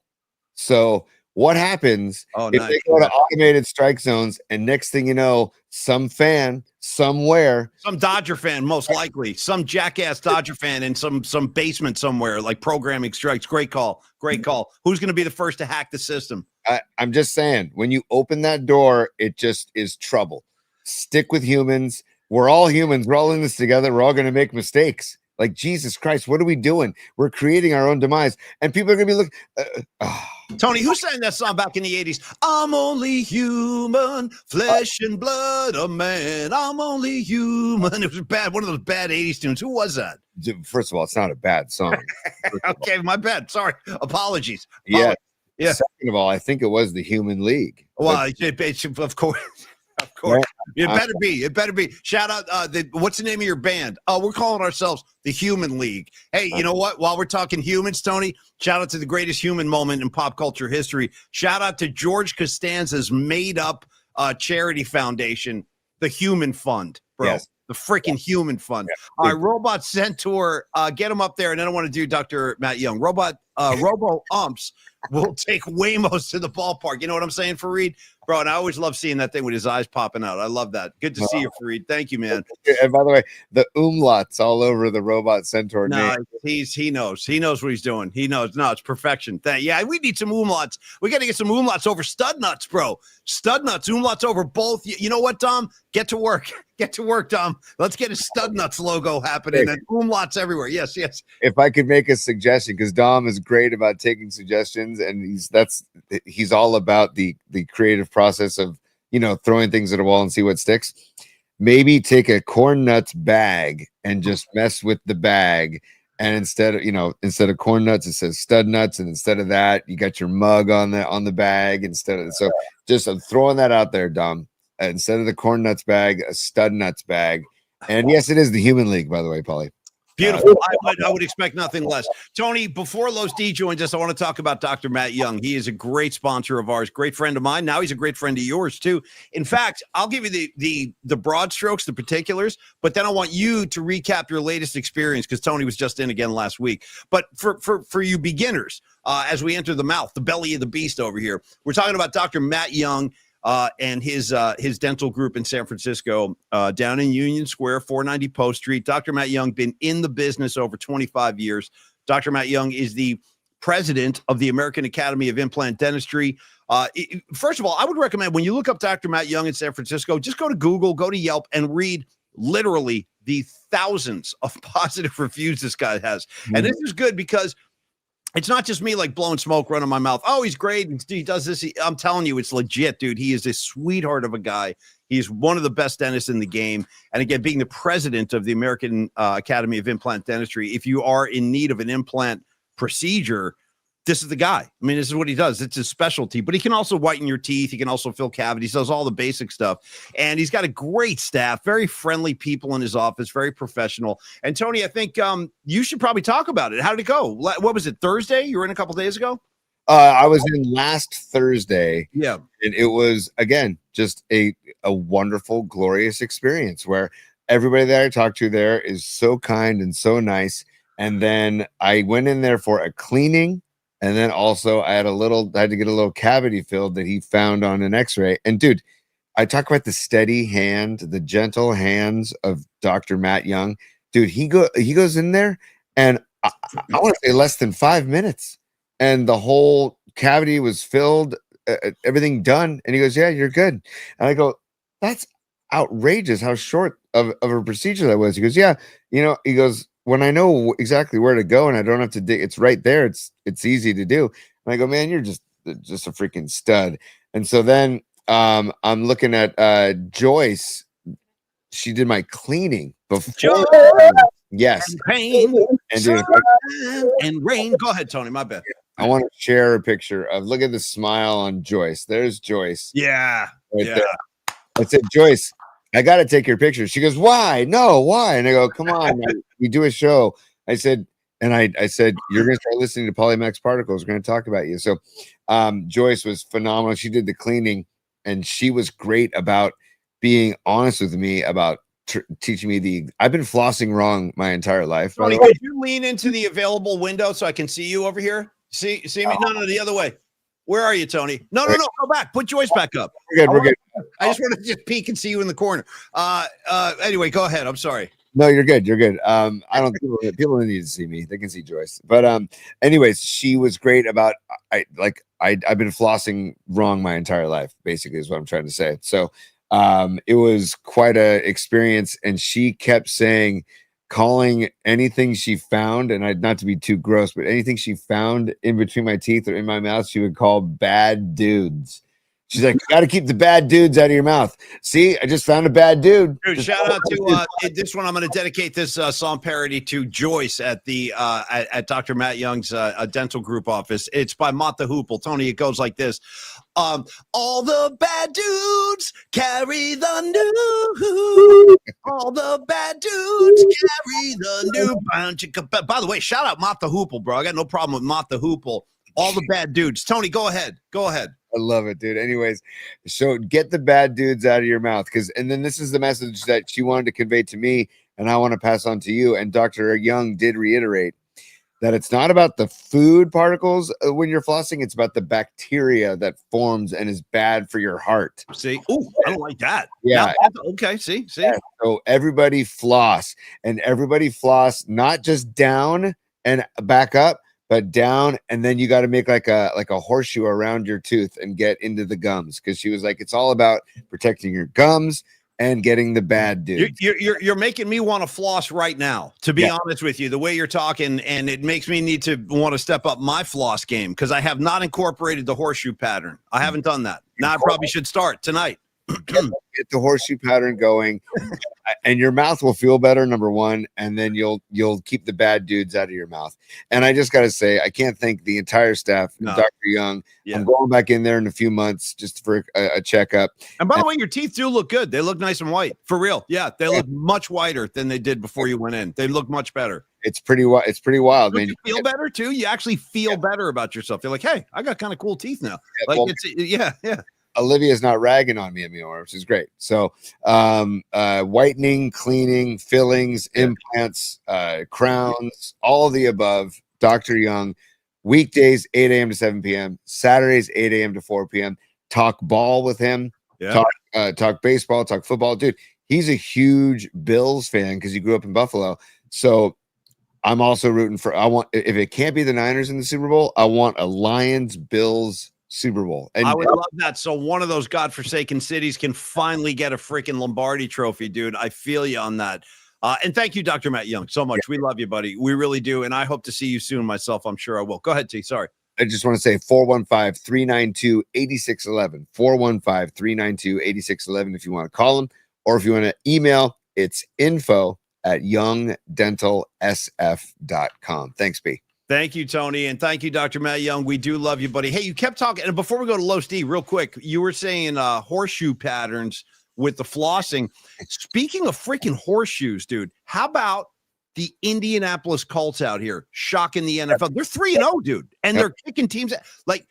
So what happens if they go to automated strike zones, and next thing you know, some fan somewhere, some Dodger fan, most likely, some jackass Dodger fan in some basement somewhere, like programming strikes. Great call. Who's going to be the first to hack the system? I'm just saying, when you open that door, it just is trouble. Stick with humans. We're all humans. We're all in this together. We're all going to make mistakes. Like, Jesus Christ, what are we doing? We're creating our own demise. And people are going to be looking. Tony, who sang that song back in the 80s? I'm only human, flesh and blood, a man. I'm only human. It was bad. One of those bad 80s tunes. Who was that? First of all, it's not a bad song. Okay, my bad. Sorry. Apologies. Yeah. Second of all, I think it was the Human League. Well, of course. Of course. It better be. Shout out. What's the name of your band? We're calling ourselves the Human League. Hey, you know what? While we're talking humans, Tony, shout out to the greatest human moment in pop culture history. Shout out to George Costanza's made up charity foundation the human fund, bro. Yes. The freaking human fund. Yeah. All right, Robot Centaur, get him up there, and then I want to do Dr. Matt Young. Robo Umps will take Wamos to the ballpark. You know what I'm saying, Fareed? Bro, and I always love seeing that thing with his eyes popping out. I love that. Good to see you, Fareed. Thank you, man. And by the way, the umlauts all over the Robot Centaur No, name. he knows what he's doing. He knows. No, it's perfection. Yeah, we need some umlauts. We got to get some umlauts over stud nuts, bro. Stud nuts, umlauts over both. You know what, Dom? Get to work. Get to work, Dom. Let's get a stud nuts logo happening and umlauts everywhere. Yes. If I could make a suggestion, because Dom is great about taking suggestions, and he's all about the creative process of throwing things at a wall and see what sticks. Maybe take a corn nuts bag and just mess with the bag, and instead of corn nuts, it says stud nuts, and instead of that, you got your mug on the bag instead of. So just I'm throwing that out there, Dom. Instead of the corn nuts bag, a stud nuts bag. And yes, it is the Human League, by the way, Paulie. Beautiful. I would expect nothing less. Tony, before Los D joins us, I want to talk about Dr. Matt Young. He is a great sponsor of ours, great friend of mine. Now he's a great friend of yours, too. In fact, I'll give you the broad strokes, the particulars, but then I want you to recap your latest experience, because Tony was just in again last week. But for you beginners, as we enter the mouth, the belly of the beast over here, we're talking about Dr. Matt Young and his dental group in San Francisco, down in Union Square, 490 Post Street. Dr. Matt Young, been in the business over 25 years. Dr. Matt Young is the president of the American Academy of Implant Dentistry. First of all, I would recommend, when you look up Dr. Matt Young in San Francisco, just go to Google, go to Yelp, and read literally the thousands of positive reviews this guy has. Mm-hmm. And this is good because it's not just me like blowing smoke, running my mouth. Oh, he's great. He does this. I'm telling you, it's legit, dude. He is a sweetheart of a guy. He's one of the best dentists in the game. And again, being the president of the American Academy of Implant Dentistry, if you are in need of an implant procedure, this is the guy. I mean, this is what he does. It's his specialty, but he can also whiten your teeth. He can also fill cavities, does all the basic stuff. And he's got a great staff, very friendly people in his office, very professional. And Tony, I think you should probably talk about it. How did it go? What was it, Thursday? You were in a couple days ago? I was in last Thursday. Yeah. And it was, again, just a wonderful, glorious experience where everybody that I talked to there is so kind and so nice. And then I went in there for a cleaning. And then also I had to get a little cavity filled that he found on an x-ray. And dude, I talk about the steady hand, the gentle hands of Dr. Matt Young. Dude, he goes in there and I want to say less than 5 minutes. And the whole cavity was filled, everything done. And he goes, yeah, you're good. And I go, that's outrageous how short of a procedure that was. He goes, yeah, he goes, when I know exactly where to go and I don't have to dig, it's right there. It's easy to do. And I go, man, you're just a freaking stud. And so then I'm looking at Joyce. She did my cleaning before. Yes. And pain and rain. Go ahead, Tony. My bad. I want to share a picture of, look at the smile on Joyce. There's Joyce. Yeah. Right there. I said, Joyce, I got to take your picture. She goes, why? No, why? And I go, come on, we do a show. I said, I said, you're going to start listening to Polymax Particles. We're going to talk about you. So Joyce was phenomenal. She did the cleaning and she was great about being honest with me about teaching me I've been flossing wrong my entire life. Tony, could you lean into the available window so I can see you over here? See me? No, the other way. Where are you, Tony? No, go back. Put Joyce back up. We're good. I just want to just peek and see you in the corner. Anyway, go ahead. I'm sorry. No, you're good. You're good. I don't people don't need to see me. They can see Joyce. But anyways, she was great about I've been flossing wrong my entire life, basically, is what I'm trying to say. So it was quite a experience, and she kept saying, calling anything she found, and not to be too gross, but anything she found in between my teeth or in my mouth, she would call bad dudes. She's like, got to keep the bad dudes out of your mouth. See, I just found a bad dude. Dude, shout out to this one. I'm going to dedicate this song parody to Joyce at the at Dr. Matt Young's dental group office. It's by Mott the Hoople. Tony, it goes like this. All the bad dudes carry the new. All the bad dudes carry the new. By the way, shout out Mott the Hoople, bro. I got no problem with Mott the Hoople. All the bad dudes. Tony, go ahead. I love it, dude. Anyways, so get the bad dudes out of your mouth, and then this is the message that she wanted to convey to me, and I want to pass on to you. And Dr. Young did reiterate that it's not about the food particles when you're flossing, it's about the bacteria that forms and is bad for your heart. See, oh, I don't like that. Yeah. Okay. See. Yeah. So everybody floss, and everybody floss, not just down and back up, but down, and then you got to make like a horseshoe around your tooth and get into the gums, because she was like, it's all about protecting your gums and getting the bad dudes. You're making me want to floss right now, to be honest with you, the way you're talking, and it makes me need to want to step up my floss game, because I have not incorporated the horseshoe pattern. I haven't done that. Now I probably should start tonight. Get the horseshoe pattern going, and your mouth will feel better, number one, and then you'll keep the bad dudes out of your mouth. And I just got to say, I can't thank the entire staff, Dr. Young. Yeah. I'm going back in there in a few months just for a checkup. And by the way, your teeth do look good. They look nice and white, for real. Yeah, they look much whiter than they did before you went in. They look much better. It's pretty wild, man. You feel better too. You actually feel better about yourself. You're like, hey, I got kind of cool teeth now. Yeah. Olivia's not ragging on me anymore, which is great. So whitening, cleaning, fillings, implants, crowns, all of the above. Dr. Young, weekdays 8 a.m. to 7 p.m., Saturdays 8 a.m. to 4 p.m. Talk ball with him. Yeah. Talk baseball, talk football. Dude, he's a huge Bills fan because he grew up in Buffalo. So I'm also rooting for, if it can't be the Niners in the Super Bowl, I want a Lions Bills Super Bowl. And I would love that. So one of those godforsaken cities can finally get a freaking Lombardi trophy, dude. I feel you on that. And thank you, Dr. Matt Young, so much. Yeah. We love you, buddy. We really do. And I hope to see you soon myself. I'm sure I will. Go ahead, T. Sorry. I just want to say 415-392-8611. 415-392-8611 if you want to call them, or if you want to email, it's info@youngdentalsf.com. Thanks, B. Thank you, Tony. And thank you, Dr. Matt Young. We do love you, buddy. Hey, you kept talking. And before we go to Low Steve, real quick, you were saying horseshoe patterns with the flossing. Speaking of freaking horseshoes, dude, how about the Indianapolis Colts out here shocking the NFL? They're 3-0, dude. And they're kicking teams. Like,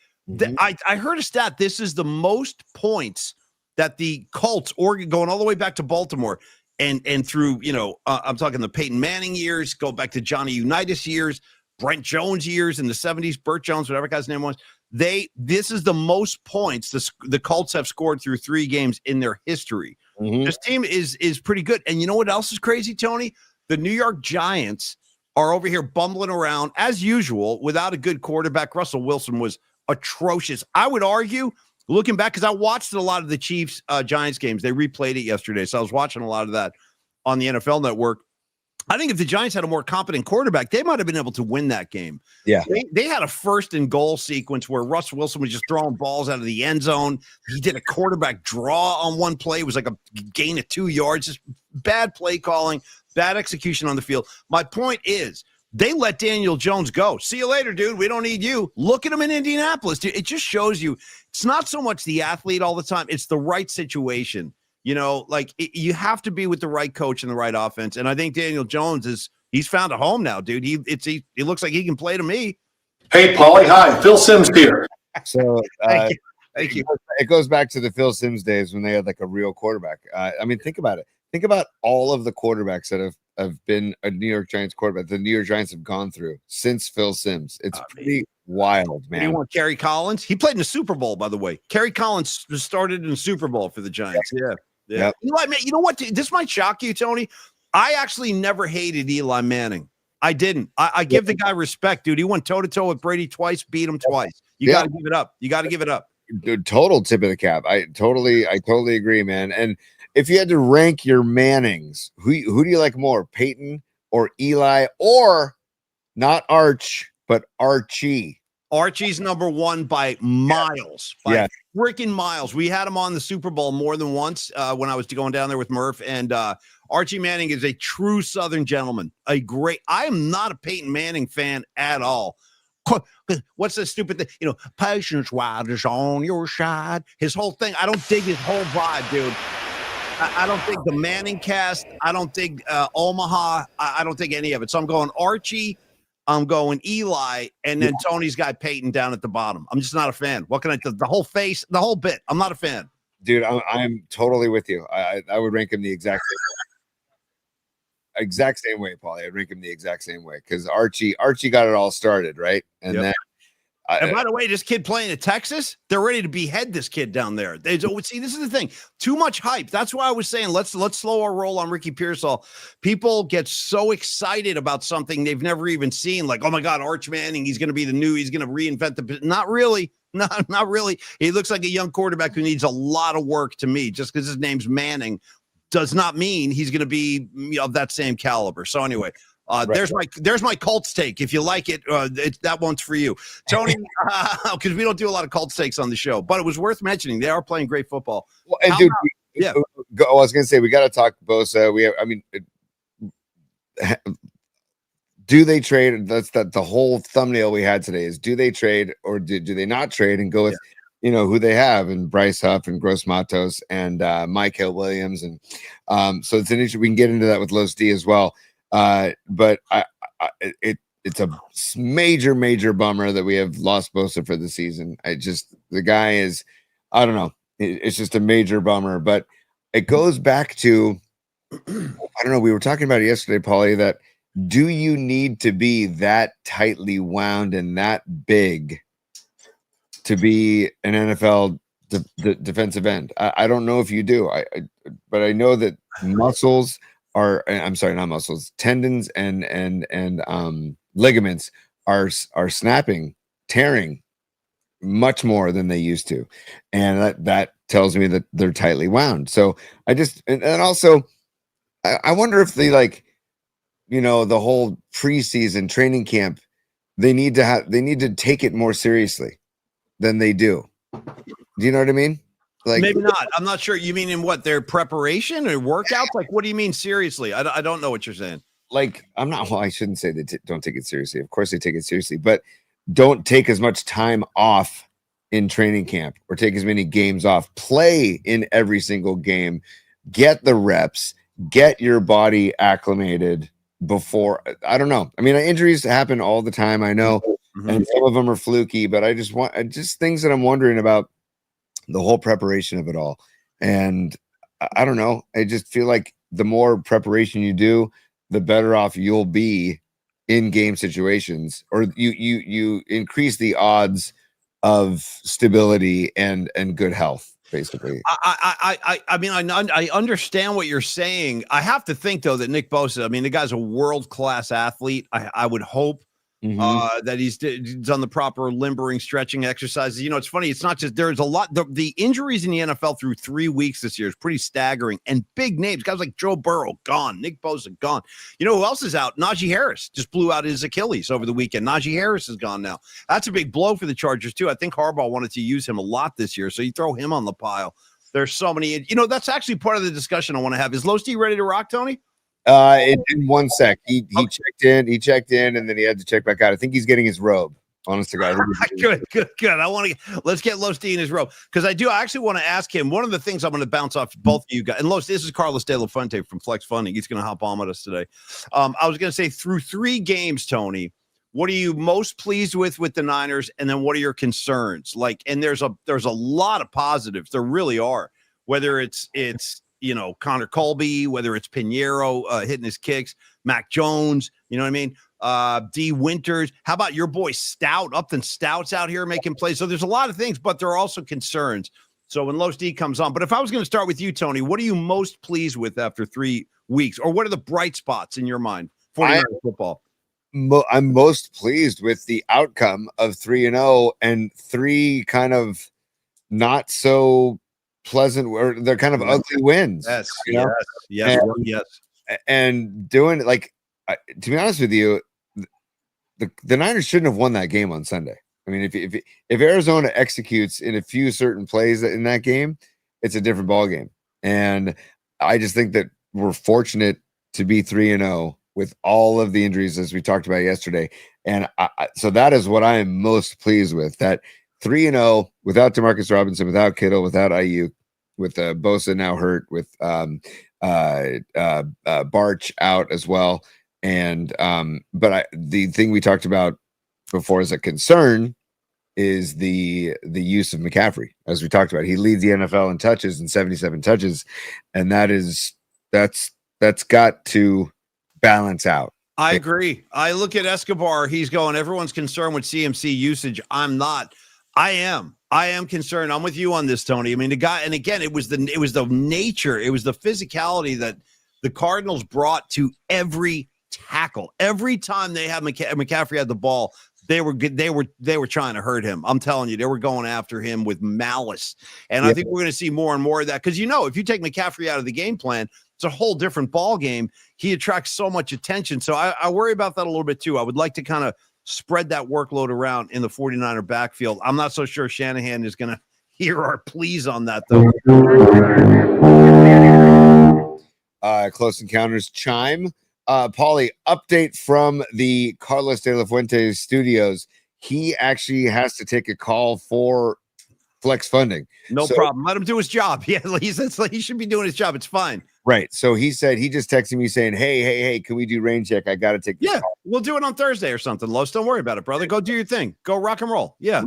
I heard a stat. This is the most points that the Colts, Oregon, going all the way back to Baltimore, and through, I'm talking the Peyton Manning years, go back to Johnny Unitas years, Brent Jones years in the 70s, Burt Jones, whatever guy's name was. This is the most points the Colts have scored through 3 games in their history. Mm-hmm. This team is pretty good. And you know what else is crazy, Tony? The New York Giants are over here bumbling around as usual without a good quarterback. Russell Wilson was atrocious. I would argue, looking back, because I watched a lot of the Chiefs Giants games. They replayed it yesterday, so I was watching a lot of that on the NFL Network. I think if the Giants had a more competent quarterback, they might have been able to win that game. Yeah. They had a 1st and goal sequence where Russ Wilson was just throwing balls out of the end zone. He did a quarterback draw on one play. It was like a gain of 2 yards. Just bad play calling, bad execution on the field. My point is, they let Daniel Jones go. See you later, dude. We don't need you. Look at him in Indianapolis. Dude, it just shows you it's not so much the athlete all the time. It's the right situation. You have to be with the right coach and the right offense. And I think Daniel Jones he's found a home now, dude. He looks like he can play to me. Hey, Paulie. Hi, Phil Simms here. So thank you. It goes back to the Phil Simms days when they had like a real quarterback. I mean, think about it. Think about all of the quarterbacks that have been a New York Giants quarterback the New York Giants have gone through since Phil Simms. It's pretty wild, man. You want Kerry Collins? He played in the Super Bowl, by the way. Kerry Collins started in the Super Bowl for the Giants. Yeah. Yep. Eli, man, you know what? This might shock you, Tony. I actually never hated Eli Manning. I didn't. I give the guy respect, dude. He went toe-to-toe with Brady twice, beat him twice. You got to give it up. You got to give it up. Dude, total tip of the cap. I totally agree, man. And if you had to rank your Mannings, who do you like more, Peyton or Eli, or not Arch, but Archie? Archie's number 1 by miles, freaking miles. We had him on the Super Bowl more than once when I was going down there with Murph, and Archie Manning is a true Southern gentleman. I am not a Peyton Manning fan at all. What's the stupid thing? Patience while is on your side. His whole thing. I don't dig his whole vibe, dude. I don't think the Manning cast. I don't think Omaha. I don't think any of it. So I'm going Archie. I'm going Eli, and then Tony's got Peyton down at the bottom. I'm just not a fan. What can I do? The whole face, the whole bit. I'm not a fan. Dude, I'm totally with you. I would rank him the exact same way, Paulie. I'd rank him the exact same way because Archie got it all started, right? And then and by the way, this kid playing at Texas, they're ready to behead this kid down there. See, this is the thing. Too much hype. That's why I was saying let's slow our roll on Ricky Pearsall. People get so excited about something they've never even seen. Like, oh my God, Arch Manning, he's going to be the new, he's going to reinvent the. Not really. Not really. He looks like a young quarterback who needs a lot of work to me. Just because his name's Manning does not mean he's going to be of that same caliber. So anyway. There's my Colts take. If you like it, that one's for you, Tony. Because we don't do a lot of Colts takes on the show, but it was worth mentioning. They are playing great football. Well, and dude, I was going to say we got to talk Bosa. Do they trade? That's the whole thumbnail we had today. Is do they trade or do they not trade and go with who they have and Bryce Huff and Gross Matos and Michael Williams and so it's an issue. We can get into that with Los D as well. But it's a major bummer that we have lost Bosa for the season. The guy is, I don't know. It's just a major bummer, but it goes back to, I don't know. We were talking about it yesterday, Paulie, that do you need to be that tightly wound and that big to be an NFL defensive end? I don't know if you do. But I know that muscles I'm sorry, not muscles, tendons and ligaments are snapping, tearing much more than they used to. And that tells me that they're tightly wound. So and also I wonder if they the whole preseason training camp, they need to take it more seriously than they do. Do you know what I mean? Like maybe not. I'm not sure. You mean in what, their preparation or workouts? Like, what do you mean seriously? I don't know what you're saying. Like, I'm not. Well, I shouldn't say they don't take it seriously. Of course, they take it seriously, but don't take as much time off in training camp or take as many games off. Play in every single game. Get the reps. Get your body acclimated before. I don't know. I mean, injuries happen all the time. I know, and some of them are fluky. But I just things that I'm wondering about. The whole preparation of it all. And I don't know. I just feel like the more preparation you do, the better off you'll be in game situations, or you increase the odds of stability and good health, basically. I mean, I understand what you're saying. I have to think, though, that Nick Bosa, I mean, the guy's a world-class athlete. I would hope that he's done the proper limbering, stretching exercises. It's funny. It's not just, there's a lot, the injuries in the NFL through 3 weeks this year is pretty staggering, and big names, guys like Joe Burrow, gone. Nick Bosa, gone. You know who else is out? Najee Harris just blew out his Achilles over the weekend. Najee Harris is gone now. That's a big blow for the Chargers too. I think Harbaugh wanted to use him a lot this year, so you throw him on the pile. There's so many, that's actually part of the discussion I want to have. Is Los D ready to rock, Tony? In 1 sec. He checked in, and then he had to check back out. I think he's getting his robe. Honest to God. Good. Let's get Los D in his robe, because I actually want to ask him one of the things I'm going to bounce off both of you guys. And Los, this is Carlos De La Fuente from Flex Funding. He's going to hop on with us today. I was going to say, through 3 games, Tony, what are you most pleased with the Niners, and then what are your concerns? And there's a lot of positives. There really are. Whether it's Connor Colby, whether it's Pinheiro hitting his kicks, Mac Jones, you know what I mean? D Winters. How about your boy Stout? Upton Stout's out here making plays. So there's a lot of things, but there are also concerns. So when Los D comes on, but if I was going to start with you, Tony, what are you most pleased with after 3 weeks, or what are the bright spots in your mind for football? I'm most pleased with the outcome of 3-0 and 3 kind of not so pleasant, or they're kind of ugly wins. Yes. And doing it, to be honest with you, the Niners shouldn't have won that game on Sunday. I mean, if Arizona executes in a few certain plays in that game, it's a different ball game. And I just think that we're fortunate to be 3-0 with all of the injuries, as we talked about yesterday. And so that is what I am most pleased with, that 3-0 without DeMarcus Robinson, without Kittle, without Ayuk, with Bosa now hurt, with Barch out as well. And but the thing we talked about before as a concern is the use of McCaffrey. As we talked about, he leads the NFL in touches and 77 touches, and that's got to balance out. I agree. I look at Escobar. He's going, everyone's concerned with CMC usage. I'm not. I am concerned. I'm with you on this, Tony. I mean, the guy, and again, it was the nature, it was the physicality that the Cardinals brought to every tackle. Every time they had McCaffrey had the ball, they were good. They were trying to hurt him. I'm telling you, they were going after him with malice. And I think we're going to see more and more of that because, if you take McCaffrey out of the game plan, it's a whole different ball game. He attracts so much attention. So I worry about that a little bit too. I would like to kind of spread that workload around in the 49er backfield. I'm not so sure Shanahan is going to hear our pleas on that, though. Close Encounters chime. Paulie, update from the Carlos de la Fuente studios. He actually has to take a call for flex funding. No problem. Let him do his job. Yeah, he should be doing his job. It's fine. Right. So he said, he just texted me saying, hey, can we do rain check? I got to take this call. We'll do it on Thursday or something. Los, don't worry about it, brother. Go do your thing. Go rock and roll. Yeah.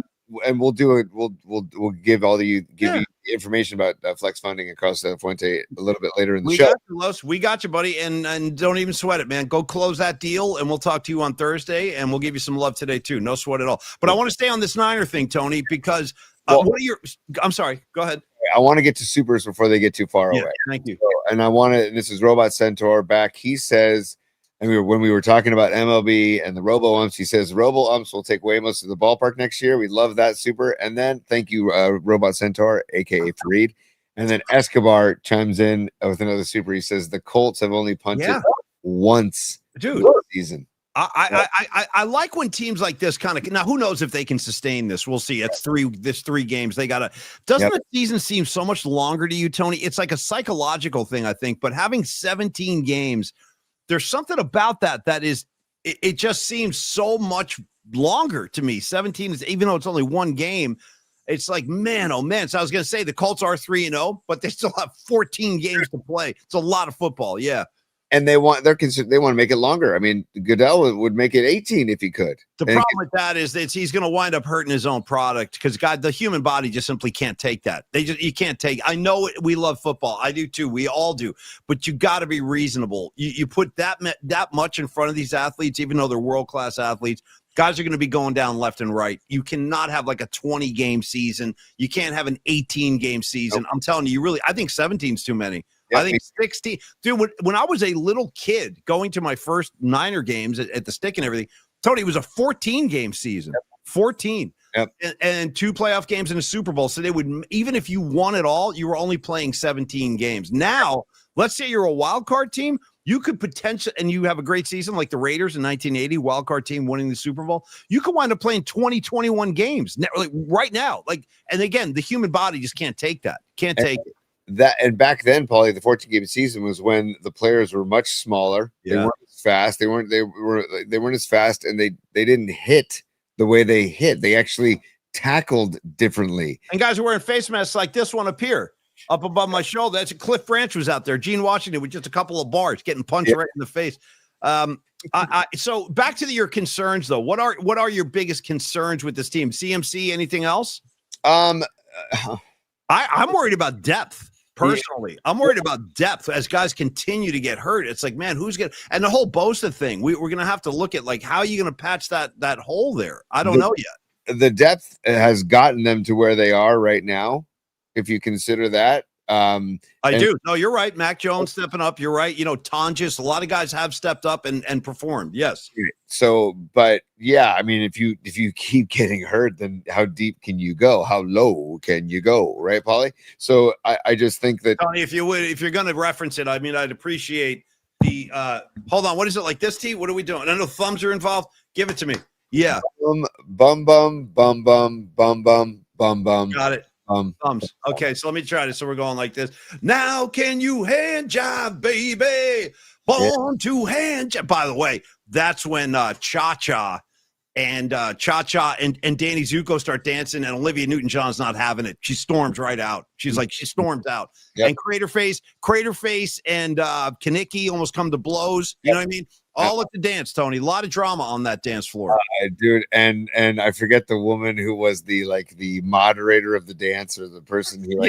And we'll do it. We'll give you information about flex funding and Carlos de la Fuente a little bit later in the show. Got you, Los. We got you, buddy. And don't even sweat it, man. Go close that deal, and we'll talk to you on Thursday, and we'll give you some love today too. No sweat at all. But I want to stay on this Niner thing, Tony, because I'm sorry. Go ahead. I want to get to supers before they get too far away. Thank you. So, and this is Robot Centaur back. He says, when we were talking about MLB and the Robo Umps, he says Robo Umps will take away most of the ballpark next year. We love that super. And then thank you, Robot Centaur, aka Fareed. And then Escobar chimes in with another super. He says the Colts have only punted once this season. I like when teams like this kind of, now who knows if they can sustain this. We'll see. It's three games. Doesn't the season seem so much longer to you, Tony? It's like a psychological thing, I think, but having 17 games, there's something about that is, it just seems so much longer to me. 17 is, even though it's only one game, it's like, man, oh man. So I was going to say the Colts are 3-0, but they still have 14 games to play. It's a lot of football. Yeah. And they want to make it longer. I mean, Goodell would make it 18 if he could. The problem with that is that he's going to wind up hurting his own product because the human body just simply can't take that. You can't take. I know we love football. I do too. We all do. But you got to be reasonable. You put that much in front of these athletes, even though they're world-class athletes. Guys are going to be going down left and right. You cannot have like a 20-game season. You can't have an 18-game season. Nope. I'm telling you, I think 17 is too many. I think 16. Dude, when I was a little kid going to my first Niner games at the Stick and everything, Tony, it was a 14-game season. 14. Yep. And 2 playoff games in a Super Bowl. So they would, even if you won it all, you were only playing 17 games. Now, let's say you're a wild card team. You could potentially, and you have a great season like the Raiders in 1980, wild card team winning the Super Bowl. You could wind up playing 20, 21 games right now. And again, the human body just can't take that. Can't take it. And back then, Paulie, the 14-game season was when the players were much smaller. Yeah. They weren't as fast. They weren't as fast, and they didn't hit the way they hit. They actually tackled differently. And guys are wearing face masks like this one up here, up above my shoulder. That's Cliff Branch was out there. Gene Washington with just a couple of bars, getting punched right in the face. So back to your concerns, though. What are your biggest concerns with this team? CMC, anything else? I'm worried about depth. Personally, I'm worried about depth as guys continue to get hurt. It's like, man, who's going to, and the whole Bosa thing, we're going to have to look at how are you going to patch that hole there? I don't know yet. The depth has gotten them to where they are right now. If you consider that, I do. No, you're right. Mac Jones stepping up. You're right. Tonjes, a lot of guys have stepped up and performed. Yes. So, but yeah, I mean, if you keep getting hurt, then how deep can you go? How low can you go? Right, Paulie? So I just think that, Tony, if you're going to reference it, I mean, I'd appreciate the, hold on. What is it like this, T? What are we doing? I know thumbs are involved. Give it to me. Yeah. Bum, bum, bum, bum, bum, bum, bum, bum. Got it. Thumbs. Okay, so let me try this. So we're going like this. Now can you hand job, baby? Born to hand job. By the way, that's when Cha-Cha and Cha-Cha and Danny Zuko start dancing, and Olivia Newton-John's not having it. She storms right out. She's like, she storms out. Yep. And Craterface and Kaneki almost come to blows. You know what I mean? All at the dance, Tony. A lot of drama on that dance floor. Dude, and I forget the woman who was the moderator of the dance, or the person who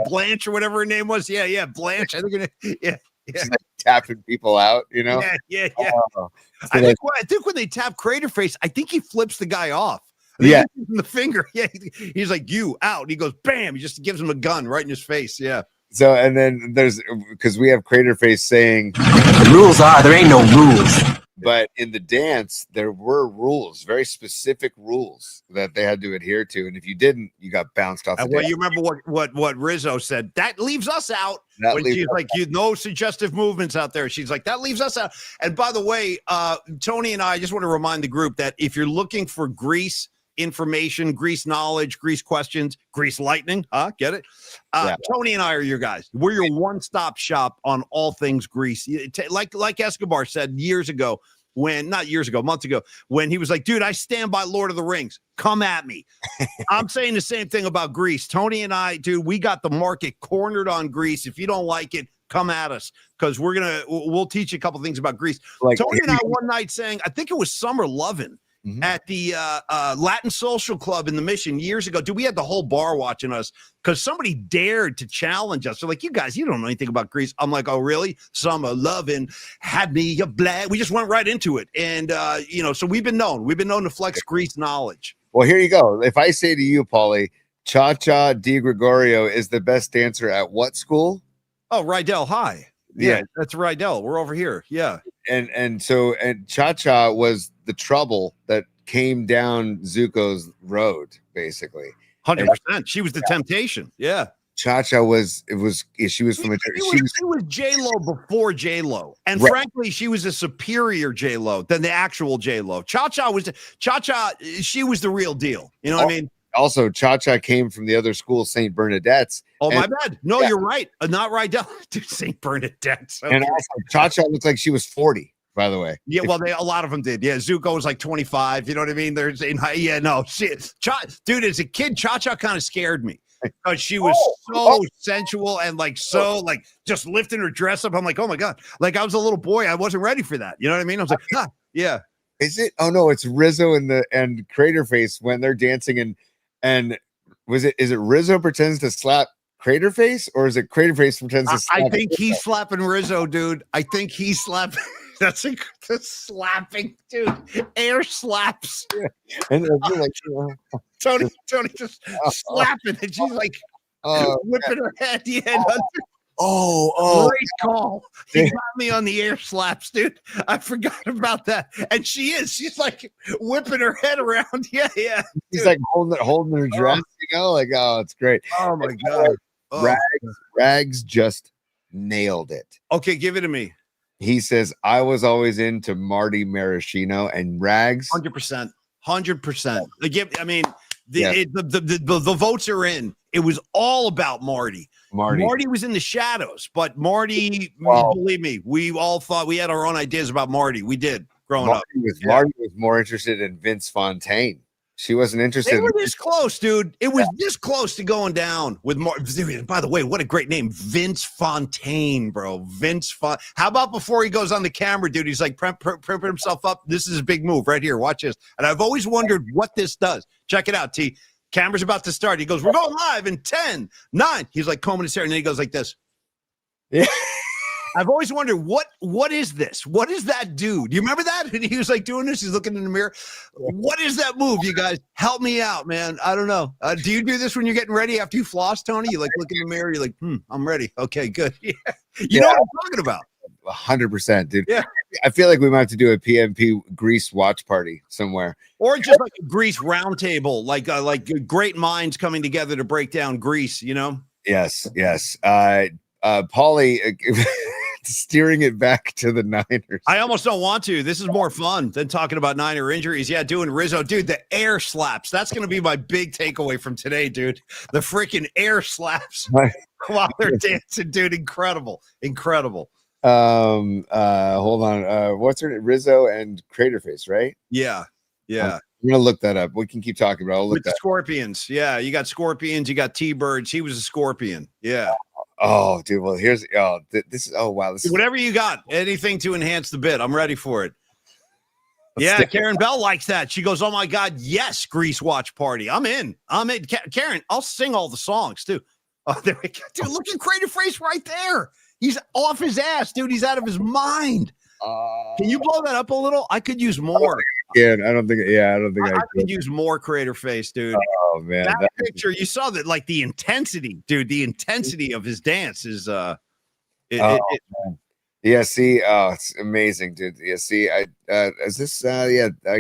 Blanche or whatever her name was. Yeah, Blanche. I think she's like tapping people out, you know? Yeah. So I think when they tap Craterface, I think he flips the guy off. Yeah. The finger. Yeah. He's like, you out. And he goes, bam. He just gives him a gun right in his face. Yeah. So, and then because we have Craterface saying, the rules are, there ain't no rules. But in the dance, there were rules, very specific rules that they had to adhere to. And if you didn't, you got bounced off. Well, you remember what Rizzo said? That leaves us out. When she's like, no suggestive movements out there. She's like, that leaves us out. And by the way, Tony and I just want to remind the group that if you're looking for Grease information, Grease knowledge, Grease questions, Grease lightning, get it? Tony and I are your guys. We're your one-stop shop on all things Grease. Like Escobar said years ago, months ago, when he was like, dude, I stand by Lord of the Rings. Come at me. I'm saying the same thing about Grease. Tony and I, dude, we got the market cornered on Grease. If you don't like it, come at us, because we'll teach you a couple things about Grease. Tony and I one night sang, I think it was Summer Lovin'. Mm-hmm. At the Latin Social Club in the Mission years ago. Dude, we had the whole bar watching us because somebody dared to challenge us. They're like, you guys, you don't know anything about Grease. I'm like, oh, really? Summer Lovin' had me a black. We just went right into it. And, so we've been known to flex Grease knowledge. Well, here you go. If I say to you, Paulie, Cha-Cha Di Gregorio is the best dancer at what school? Oh, Rydell High. Yeah, that's Rydell. We're over here. Yeah. And Cha-Cha was the trouble that came down Zuko's road, basically. 100%. She was the temptation. Yeah. Cha-Cha she was J-Lo before J-Lo. And frankly, she was a superior J-Lo than the actual J-Lo. Cha-Cha, she was the real deal. You know what I mean? Also, Cha-Cha came from the other school, St. Bernadette's. Oh, my bad. No, you're right. Not Rydell. Dude, St. Bernadette's. Okay. And also, Cha-Cha looked like she was 40, by the way. Yeah, well, a lot of them did. Yeah, Zuko was like 25. You know what I mean? Dude, as a kid, Cha-Cha kind of scared me because she was so sensual and just lifting her dress up. I'm like, oh my God. Like I was a little boy. I wasn't ready for that. You know what I mean? I was like, yeah. Is it? Oh no, it's Rizzo and Craterface when they're dancing and is it Rizzo pretends to slap Craterface, or is it Craterface pretends to slap? I think he's slapping Rizzo, dude. I think he's slapping. That's slapping, dude. Air slaps. Yeah. And like, Tony just slapping, and she's like whipping her head. Yeah. Great call. He got me on the air slaps, dude. I forgot about that. And she's like whipping her head around. Yeah. She's like holding her dress, it's great. Oh my God. Rags just nailed it. Okay, give it to me. He says, I was always into Marty Maraschino, and Rags 100%. I mean, the votes are in. It was all about Marty. Marty was in the shadows, but Marty, believe me, we all thought we had our own ideas about Marty. We did growing up. Marty was more interested in Vince Fontaine. She wasn't interested. They were this close, dude. It was this close to going down with Marty. By the way, what a great name, Vince Fontaine, bro. How about before he goes on the camera, dude? He's like prepping himself up. This is a big move right here. Watch this. And I've always wondered what this does. Check it out, T. Camera's about to start. He goes, we're going live in 10, 9. He's like combing his hair, and then he goes like this. Yeah. I've always wondered what is this? What is that dude? You remember that? And he was like doing this. He's looking in the mirror. What is that move? You guys help me out, man. I don't know. Do you do this when you're getting ready after you floss, Tony? You like look in the mirror. You're like, I'm ready. Okay, good. Yeah. You know what I'm talking about. 100%, dude. Yeah. I feel like we might have to do a PMP Grease watch party somewhere, or just like a Grease roundtable, like great minds coming together to break down Grease. You know? Yes. Paulie. Steering it back to the Niners. I almost don't want to. This is more fun than talking about Niner injuries. Yeah, doing Rizzo. Dude, the air slaps. That's going to be my big takeaway from today, dude. The freaking air slaps while they're dancing, dude. Incredible. Hold on. What's her name? Rizzo and Craterface, right? Yeah. I'm gonna look that up. We can keep talking, bro. I'll look With the that. scorpions. Yeah, you got scorpions, you got T-birds. He was a scorpion. Yeah. Oh, dude. Well, here's this is wow. This is Whatever you got, anything to enhance the bit. I'm ready for it. Yeah, Karen Bell likes that. She goes, "Oh my God, yes, Grease watch party. I'm in. Karen, I'll sing all the songs too." Oh, there we go. Dude, look at Creative Face right there. He's off his ass, dude. He's out of his mind. Can you blow that up a little? I could use more. I don't think I could use more Creator Face, dude. Oh man, that picture, you saw that, like the intensity, dude. The intensity of his dance is yeah, see, it's amazing, dude. Yeah, see, I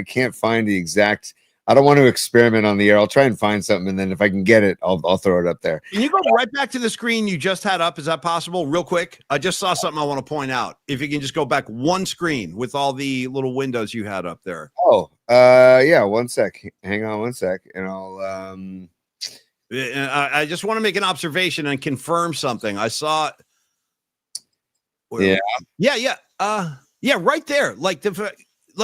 can't find the exact. I don't want to experiment on the air. I'll try and find something, and then if I can get it, I'll throw it up there. Can you go right back to the screen you just had up? Is that possible? Real quick. I just saw something I want to point out. If you can just go back one screen with all the little windows you had up there. Oh, yeah, 1 sec. Hang on 1 sec, and I'll I just want to make an observation and confirm something. I saw Yeah, right there.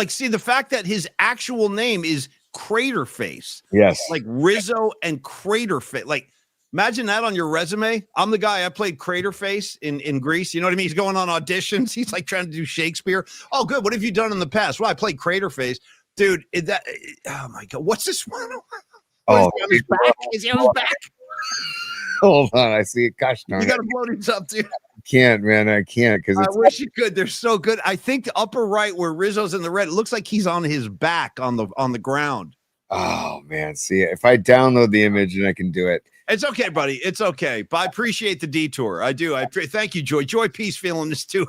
See the fact that his actual name is Crater Face. Yes. Like Rizzo and Crater Face. Like, imagine that on your resume. I'm the guy, I played Crater Face in Greece. You know what I mean? He's going on auditions. He's like trying to do Shakespeare. Oh, good. What have you done in the past? Well, I played Crater Face. Dude, oh my God. What's this one? Oh, is he on his back? Is he on his back? Hold on. I see it. Gosh darn You got to blow these up, dude. Can't, man. I can't because I wish you could. They're so good. I think the upper right where Rizzo's in the red, it looks like he's on his back on the ground. Oh man, see, if I download the image and I can do it. It's okay, buddy. It's okay. But I appreciate the detour. I do. Thank you, Joy. Joy Peace feeling this too.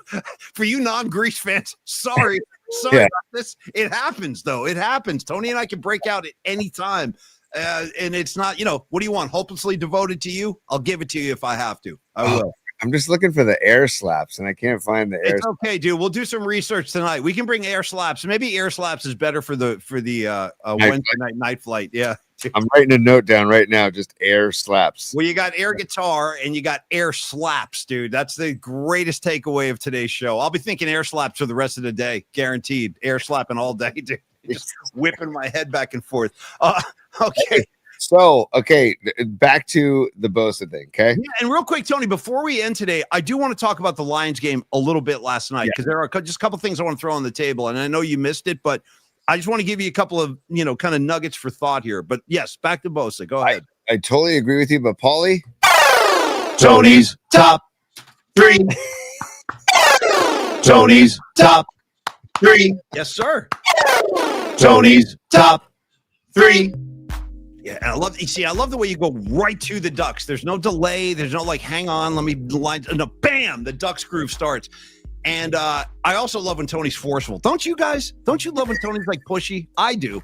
For you non-Grease fans, sorry about this. It happens though. It happens. Tony and I can break out at any time. And it's not, what do you want? Hopelessly devoted to you? I'll give it to you if I have to. I will. I'm just looking for the air slaps and I can't find the air. It's okay, dude. We'll do some research tonight. We can bring air slaps. Maybe air slaps is better for the Wednesday night flight. Yeah. I'm writing a note down right now. Just air slaps. Well, you got air guitar and you got air slaps, dude. That's the greatest takeaway of today's show. I'll be thinking air slaps for the rest of the day. Guaranteed. Air slapping all day, dude. Just whipping my head back and forth. Okay. So, back to the Bosa thing, okay? Yeah, and real quick, Tony, before we end today, I do want to talk about the Lions game a little bit last night because there are just a couple things I want to throw on the table, and I know you missed it, but I just want to give you a couple of, kind of nuggets for thought here. But yes, back to Bosa. Go ahead. I totally agree with you, but Paulie? Tony's top 3. Tony's top 3. Yes, sir. Tony's top 3. Yeah, and I love the way you go right to the Ducks. There's no delay. There's no hang on, let me line. No, bam, the Ducks groove starts. And I also love when Tony's forceful. Don't you guys? Don't you love when Tony's pushy? I do.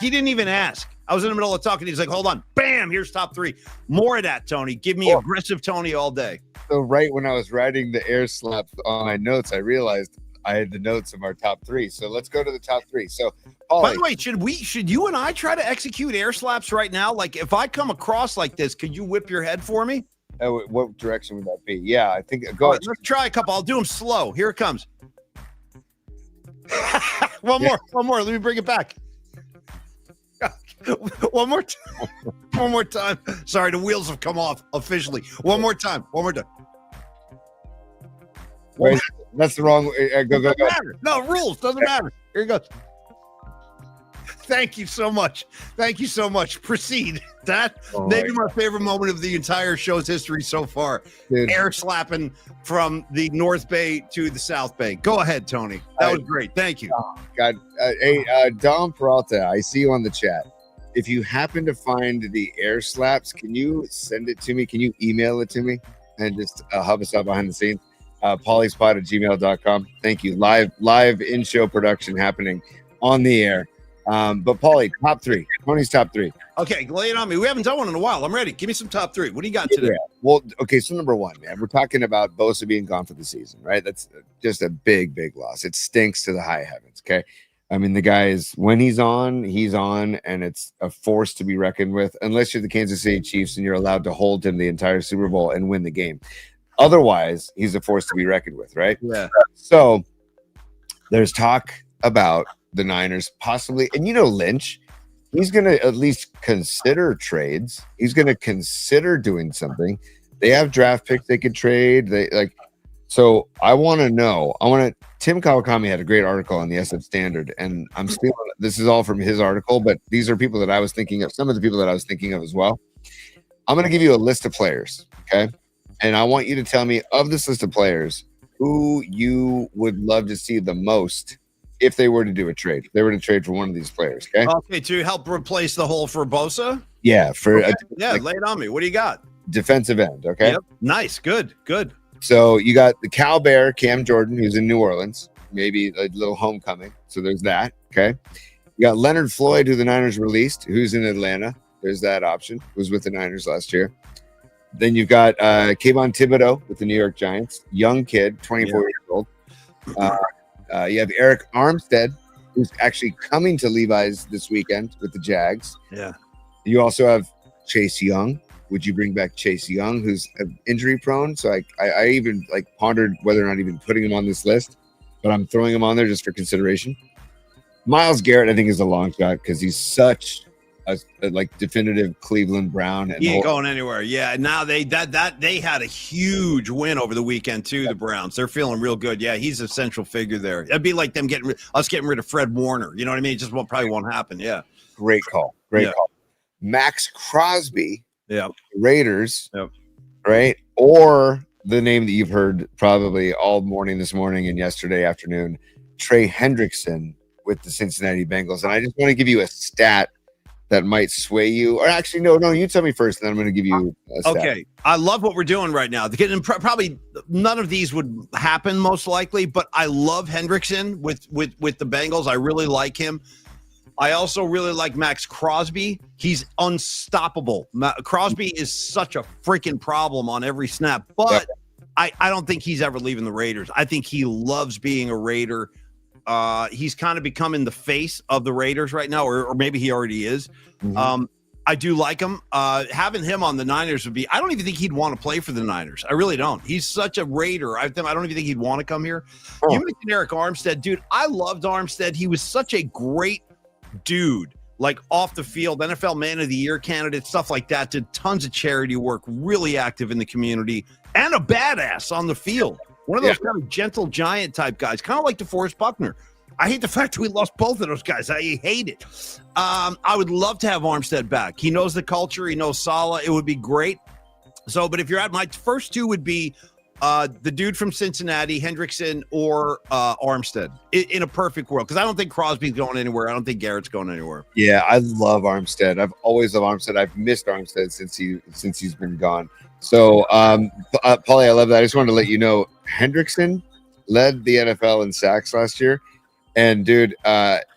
He didn't even ask. I was in the middle of talking. He's like, hold on. Bam, here's top 3. More of that, Tony. Give me aggressive Tony all day. So right when I was writing the air slaps on my notes, I realized I had the notes of our top 3. So let's go to the top 3. So, by the way, should you and I try to execute air slaps right now? If I come across like this, could you whip your head for me? What direction would that be? Yeah, I think go ahead. Let's try a couple. I'll do them slow. Here it comes. One more. Let me bring it back. One more time. One more time. Sorry, the wheels have come off officially. One more time. Wait, that's the wrong. Go. No rules. Doesn't matter. Here it goes. Thank you so much. Proceed. That maybe my favorite moment of the entire show's history so far. Dude. Air slapping from the North Bay to the South Bay. Go ahead, Tony. That was great. Thank you. Oh, God. Hey, Dom Peralta, I see you on the chat. If you happen to find the air slaps, can you send it to me? Can you email it to me and just hub us up behind the scenes? PaulieSpot@gmail.com. Thank you. Live in-show production happening on the air. But Paulie, top 3. Tony's top 3. Okay, lay it on me. We haven't done one in a while. I'm ready. Give me some top 3. What do you got today? Yeah. Well, okay, so number 1, man, we're talking about Bosa being gone for the season, right? That's just a big, big loss. It stinks to the high heavens, okay? I mean, the guy is, when he's on, and it's a force to be reckoned with, unless you're the Kansas City Chiefs and you're allowed to hold him the entire Super Bowl and win the game. Otherwise, he's a force to be reckoned with, right? Yeah. So there's talk about the Niners possibly, and Lynch, he's going to at least consider trades. He's going to consider doing something. They have draft picks they could trade. So I want to know. Tim Kawakami had a great article on the SF Standard, and this is all from his article, but these are people that I was thinking of, some of the people that I was thinking of as well. I'm going to give you a list of players, okay? And I want you to tell me, of this list of players, who you would love to see the most if they were to do a trade. If they were to trade for one of these players, okay? Okay, to help replace the hole for Bosa? Yeah, lay it on me. What do you got? Defensive end, okay? Yep. Nice, good. So you got the Cal Bear, Cam Jordan, who's in New Orleans, maybe a little homecoming. So there's that, okay? You got Leonard Floyd, who the Niners released, who's in Atlanta. There's that option. Was with the Niners last year. Then you've got Kayvon Thibodeau with the New York Giants, young kid, 24 years old. You have Eric Armstead, who's actually coming to Levi's this weekend with the Jags. Yeah. You also have Chase Young. Would you bring back Chase Young, who's injury prone? So I even pondered whether or not even putting him on this list, but I'm throwing him on there just for consideration. Myles Garrett, I think, is a long shot because he's such a definitive Cleveland Brown. And he ain't going anywhere. Yeah. Now they had a huge win over the weekend too. The Browns, they're feeling real good. Yeah, he's a central figure there. It'd be like them getting rid of Fred Warner. You know what I mean? It just probably won't happen. Yeah. Great call. Call. Max Crosby. Yeah. Raiders. Yep. Right. Or the name that you've heard probably all morning this morning and yesterday afternoon, Trey Hendrickson with the Cincinnati Bengals. And I just want to give you a stat that might sway you. Or actually, no, you tell me first, and then I'm going to give you a stat. Okay. I love what we're doing right now. Probably none of these would happen most likely, but I love Hendrickson with the Bengals. I really like him. I also really like Max Crosby. He's unstoppable. Crosby is such a freaking problem on every snap, but I don't think he's ever leaving the Raiders. I think he loves being a Raider. He's kind of becoming the face of the Raiders right now, or maybe he already is. Mm-hmm. I do like him. Having him on the Niners would be – I don't even think he'd want to play for the Niners. I really don't. He's such a Raider. I don't even think he'd want to come here. Oh. You mentioned Eric Armstead. Dude, I loved Armstead. He was such a great dude, off the field, NFL Man of the Year candidate, stuff like that. Did tons of charity work, really active in the community, and a badass on the field. One of those kind of gentle giant type guys, kind of like DeForest Buckner. I hate the fact that we lost both of those guys. I hate it. I would love to have Armstead back. He knows the culture. He knows Saleh. It would be great. So, but if you're at my first two would be the dude from Cincinnati, Hendrickson, or Armstead in a perfect world. Because I don't think Crosby's going anywhere. I don't think Garrett's going anywhere. Yeah, I love Armstead. I've always loved Armstead. I've missed Armstead since he's been gone. So, Paulie, I love that. I just wanted to let you know, Hendrickson led the NFL in sacks last year. And, dude,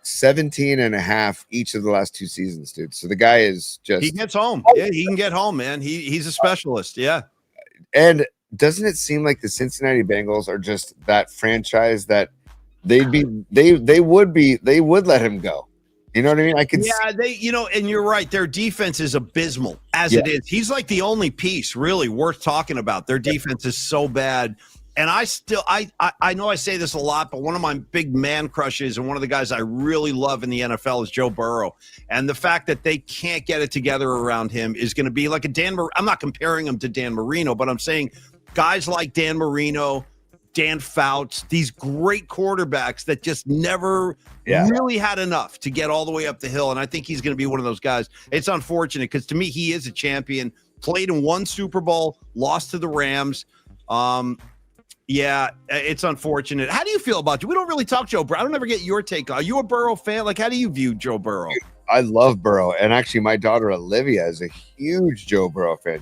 17 and a half each of the last two seasons, dude. So the guy is just – he gets home. Yeah, he can get home, man. He's a specialist, yeah. And doesn't it seem like the Cincinnati Bengals are just that franchise that they would let him go? You know what I mean? And you're right. Their defense is abysmal as it is. He's like the only piece really worth talking about. Their defense is so bad. And I know I say this a lot, but one of my big man crushes and one of the guys I really love in the NFL is Joe Burrow. And the fact that they can't get it together around him is going to be like I'm not comparing him to Dan Marino, but I'm saying guys like Dan Marino, Dan Fouts, these great quarterbacks that just never really had enough to get all the way up the hill. And I think he's going to be one of those guys. It's unfortunate because to me, he is a champion, played in one Super Bowl, lost to the Rams. Yeah, it's unfortunate. How do you feel about you? We don't really talk Joe Burrow. I don't ever get your take. Are you a Burrow fan? How do you view Joe Burrow? I love Burrow. And actually, my daughter Olivia is a huge Joe Burrow fan.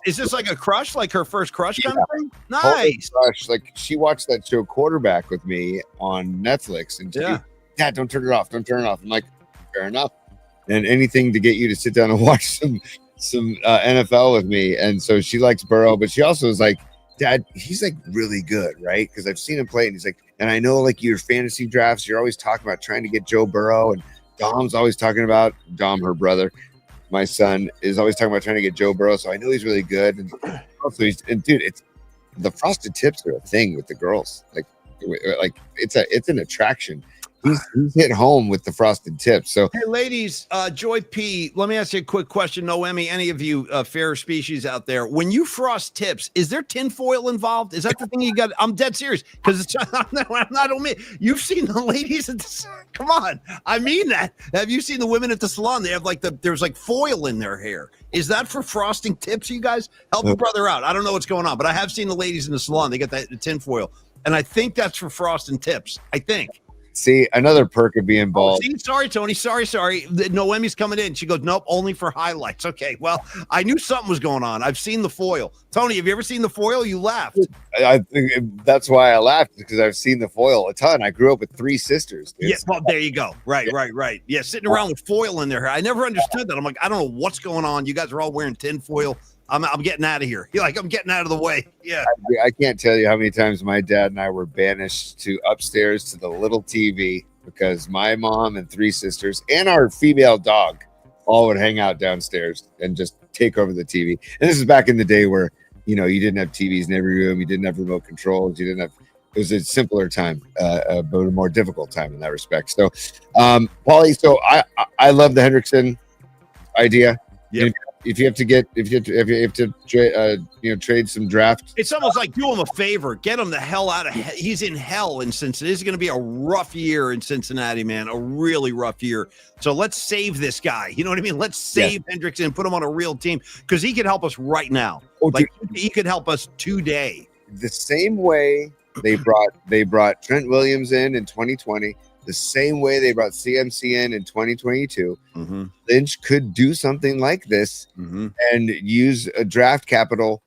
Is this like a crush, like her first crush kind of thing? Nice. Crush. She watched that show Quarterback with me on Netflix. And Dad, don't turn it off. Don't turn it off. I'm like, fair enough. And anything to get you to sit down and watch some NFL with me. And so she likes Burrow, but she also is like, Dad, he's really good, right? Because I've seen him play, and he's like, and I know your fantasy drafts, you're always talking about trying to get Joe Burrow, and Dom's always talking about her brother, my son, is always talking about trying to get Joe Burrow. So I know he's really good, and also dude, it's the frosted tips are a thing with the girls, it's an attraction. he's hit home with the frosted tips. So hey, ladies, Joy P, let me ask you a quick question. Noemi, any of you fair species out there, when you frost tips, is there tinfoil involved? Is that the thing you got? I'm dead serious because it's I'm not only you've seen the ladies at the come on. I mean that. Have you seen the women at the salon? They have there's like foil in their hair. Is that for frosting tips? You guys help a brother out. I don't know what's going on, but I have seen the ladies in the salon. They got the tinfoil. And I think that's for frosting tips. I think. See, another perk of being bald. See, sorry, Tony. Sorry. Noemi's coming in. She goes, nope, only for highlights. Okay, well, I knew something was going on. I've seen the foil. Tony, have you ever seen the foil? You laughed. I think that's why I laughed, because I've seen the foil a ton. I grew up with 3 sisters. Dude. Yeah, well, there you go. Right. Yeah, sitting around with foil in their hair. I never understood that. I'm like, I don't know what's going on. You guys are all wearing tinfoil. I'm getting out of here. You're like, I'm getting out of the way. Yeah. I can't tell you how many times my dad and I were banished to upstairs to the little TV because my mom and 3 sisters and our female dog all would hang out downstairs and just take over the TV. And this is back in the day where, you didn't have TVs in every room. You didn't have remote controls. It was a simpler time, but a more difficult time in that respect. So, Paulie, so I love the Hendrickson idea. Yeah. If you have to trade some draft, it's almost like do him a favor, get him the hell out of he's in hell in Cincinnati. This is going to be a rough year in Cincinnati, man, a really rough year. So let's save this guy. You know what I mean? Let's save Hendrickson and put him on a real team because he could help us right now. He could help us today. The same way they brought Trent Williams in 2020. The same way they brought CMC in 2022, Lynch could do something like this and use a draft capital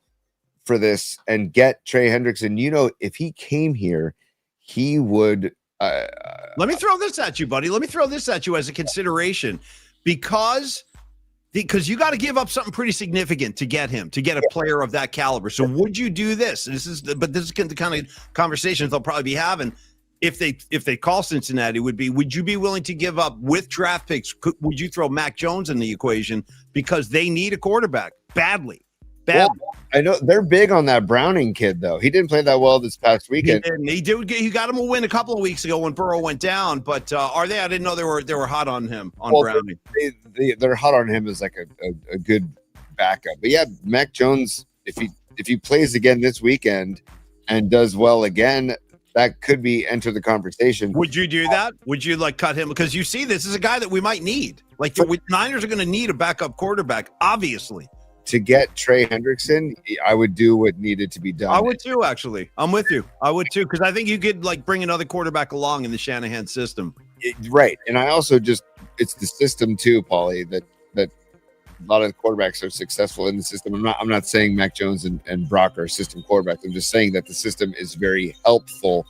for this and get Trey Hendrickson. If he came here, he would. Let me throw this at you, buddy. Let me throw this at you as a consideration because you got to give up something pretty significant to get a player of that caliber. So would you do this? This is the kind of conversations they'll probably be having. If they call Cincinnati, would you be willing to give up with draft picks? Would you throw Mac Jones in the equation because they need a quarterback badly? Well, I know they're big on that Browning kid, though. He didn't play that well this past weekend. He got him a win a couple of weeks ago when Burrow went down. But are they? I didn't know they were hot on him Browning. They're hot on him as like a good backup. But yeah, Mac Jones, if he plays again this weekend and does well again, that could be enter the conversation. Would you do that? Would you cut him? Because you see, this is a guy that we might need. Niners are going to need a backup quarterback, obviously. To get Trey Hendrickson, I would do what needed to be done. I would too, actually. I'm with you. I would too, because I think you could bring another quarterback along in the Shanahan system. Right, and I also it's the system too, Paulie, that a lot of the quarterbacks are successful in the system. I'm not saying Mac Jones and Brock are system quarterbacks. I'm just saying that the system is very helpful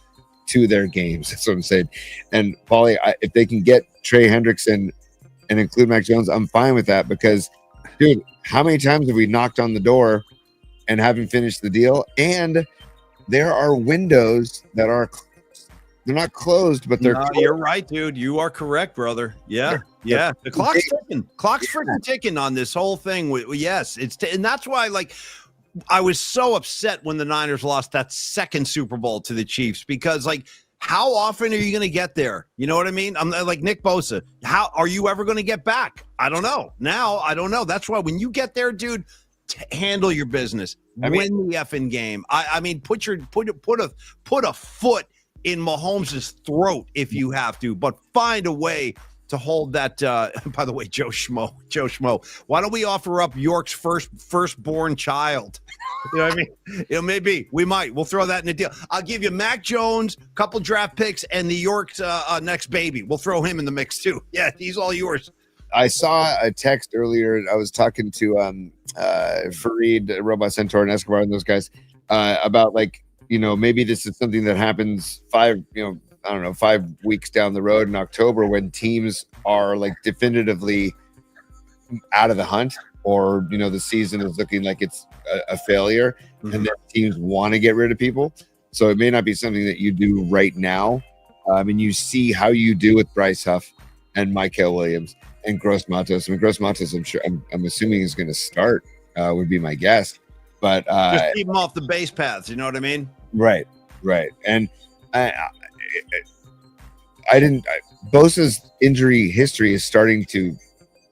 to their games. That's what I'm saying. And Paulie, if they can get Trey Hendrickson and include Mac Jones, I'm fine with that because, dude, how many times have we knocked on the door and haven't finished the deal? And there are windows that they're not closed, but they're closed. You're right, dude. You are correct, brother. Yeah. The clock's ticking. Clock's freaking ticking on this whole thing. Yes, and that's why, I was so upset when the Niners lost that second Super Bowl to the Chiefs because, how often are you going to get there? You know what I mean? I'm like Nick Bosa. How are you ever going to get back? I don't know. Now I don't know. That's why when you get there, dude, handle your business. Win the effing game. I mean, put a foot in Mahomes' throat if you have to, but find a way to hold that. By the way, Joe Schmo, why don't we offer up York's firstborn child? You know what I mean? Maybe we'll throw that in the deal. I'll give you Mac Jones, couple draft picks, and the York's next baby. We'll throw him in the mix too. Yeah, he's all yours. I saw a text earlier. I was talking to Fareed, Robot Centaur, and Escobar, and those guys about maybe this is something that happens 5 weeks down the road in October when teams are definitively out of the hunt, or the season is looking like it's a failure, and then teams want to get rid of people. So it may not be something that you do right now. And you see how you do with Bryce Huff and Michael Williams and Gross Matos. I mean, Gross Matos, I'm assuming is going to start. Would be my guess, but just keep them off the base paths. You know what I mean? Right. And Bosa's injury history is starting to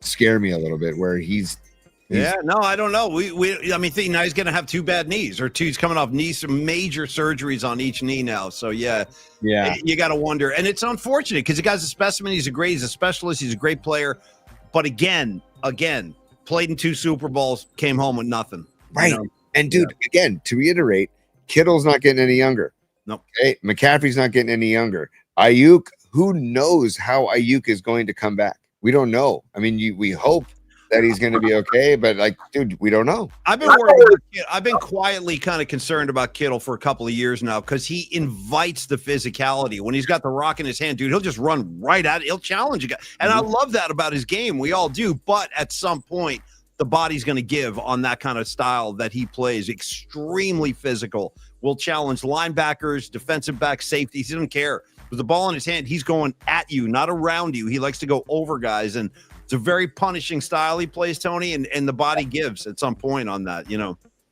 scare me a little bit, where he's yeah, no, I don't know. I mean, now he's going to have two bad knees, or he's coming off some major surgeries on each knee now. So yeah, you got to wonder, and it's unfortunate because the guy's a specimen. He's a specialist. He's a great player, but again, played in 2 Super Bowls, came home with nothing. Right, and dude, again, to reiterate, Kittle's not getting any younger. Nope. Okay, McCaffrey's not getting any younger. Ayuk, who knows how Ayuk is going to come back? We don't know. I mean, we hope that he's going to be okay, but like, dude, we don't know. I've been worried. I've been quietly kind of concerned about Kittle for a couple of years now because he invites the physicality. When he's got the rock in his hand, dude, he'll just run right at it. He'll challenge a guy, and I love that about his game. We all do, but at some point, the body's going to give on that kind of style that he plays. Extremely physical. Will challenge linebackers, defensive backs, safeties. He doesn't care. With the ball in his hand, he's going at you, not around you. He likes to go over guys, and it's a very punishing style he plays, Tony, and the body gives at some point on that,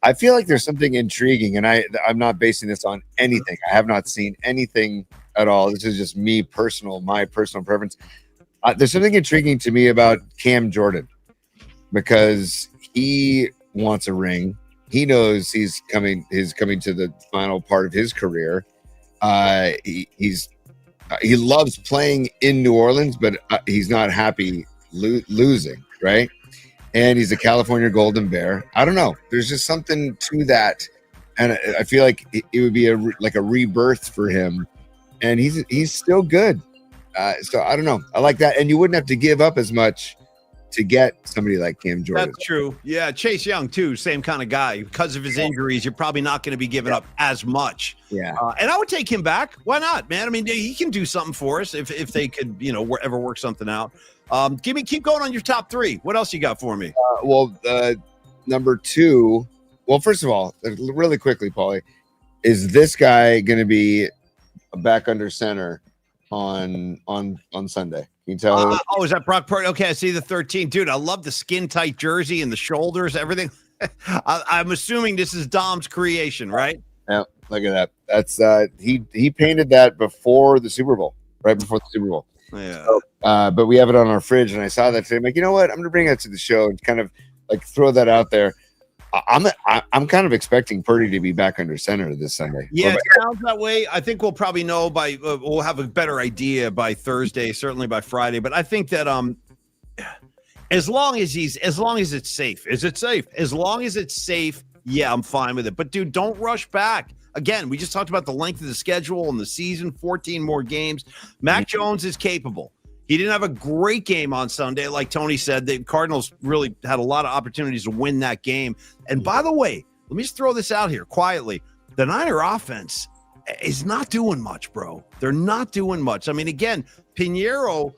I feel like there's something intriguing, and I'm not basing this on anything. I have not seen anything at all. This is just my personal preference. There's something intriguing to me about Cam Jordan because he wants a ring. He knows he's coming to the final part of his career. He loves playing in New Orleans, but he's not happy losing, right? And he's a California Golden Bear. I don't know. There's just something to that, and I feel like it would be like a rebirth for him. And he's still good. So I don't know. I like that, and you wouldn't have to give up as much to get somebody like Cam Jordan. That's true. Yeah, Chase Young too, same kind of guy. Because of his injuries, you're probably not going to be giving up as much. Yeah, and I would take him back. Why not, man? I mean, he can do something for us if they could, ever work something out. Keep going on your top 3. What else you got for me? Number 2. Well, first of all, really quickly, Paulie, is this guy going to be back under center on Sunday? Can you tell? Is that Brock Purdy? Okay, I see the 13. Dude, I love the skin tight jersey and the shoulders, everything. I'm assuming this is Dom's creation, right? Yeah, look at that. That's he painted that before the Super Bowl, right before the Super Bowl. Yeah. So, but we have it on our fridge, and I saw that today. I'm like, you know what? I'm gonna bring that to the show and kind of like throw that out there. I'm kind of expecting Purdy to be back under center this Sunday. Yeah, it sounds that way. I think we'll probably know we'll have a better idea by Thursday, certainly by Friday. But I think that as long as it's safe, as long as it's safe, yeah, I'm fine with it. But dude, don't rush back. Again, we just talked about the length of the schedule and the season, 14 more games. Mac Jones is capable. He didn't have a great game on Sunday. Like Tony said, the Cardinals really had a lot of opportunities to win that game. And by the way, let me just throw this out here quietly. The Niner offense is not doing much, bro. They're not doing much. I mean, again, Pinheiro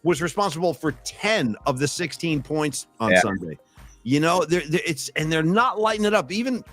was responsible for 10 of the 16 points on Sunday. They're not lighting it up. Even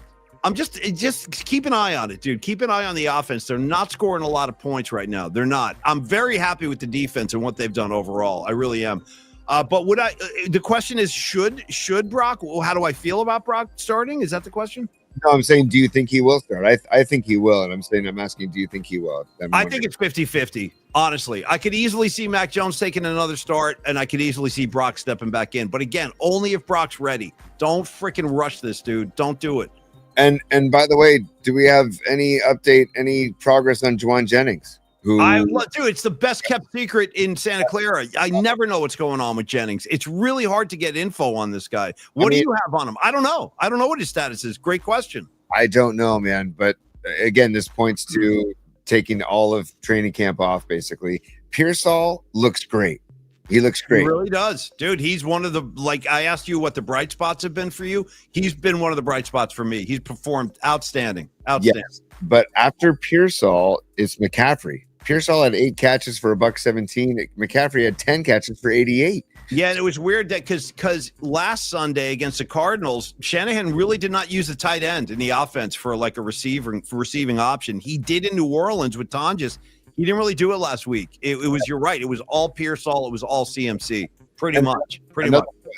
just keep an eye on it, dude. Keep an eye on the offense. They're not scoring a lot of points right now. They're not. I'm very happy with the defense and what they've done overall. I really am. But the question is, should Brock? How do I feel about Brock starting? Is that the question? No, I'm saying, do you think he will start? I think he will. And I'm asking, do you think he will? I think it's 50-50. Honestly, I could easily see Mac Jones taking another start, and I could easily see Brock stepping back in. But again, only if Brock's ready. Don't freaking rush this, dude. Don't do it. And by the way, do we have any update, any progress on Juwan Jennings? Dude, it's the best kept secret in Santa Clara. I never know what's going on with Jennings. It's really hard to get info on this guy. What do you have on him? I don't know. I don't know what his status is. Great question. I don't know, man. But again, this points to taking all of training camp off, basically. Pearsall looks great. He looks great. He really does. Dude, he's one of the, I asked you what the bright spots have been for you. He's been one of the bright spots for me. He's performed outstanding. Yes, but after Pearsall, it's McCaffrey. Pearsall had 8 catches for $117. McCaffrey had 10 catches for 88. Yeah, and it was weird that because last Sunday against the Cardinals, Shanahan really did not use the tight end in the offense for like a receiving option. He did in New Orleans with Tonjes. He didn't really do it last week. It was, you're right. It was all Pearsall. It was all CMC. Pretty much.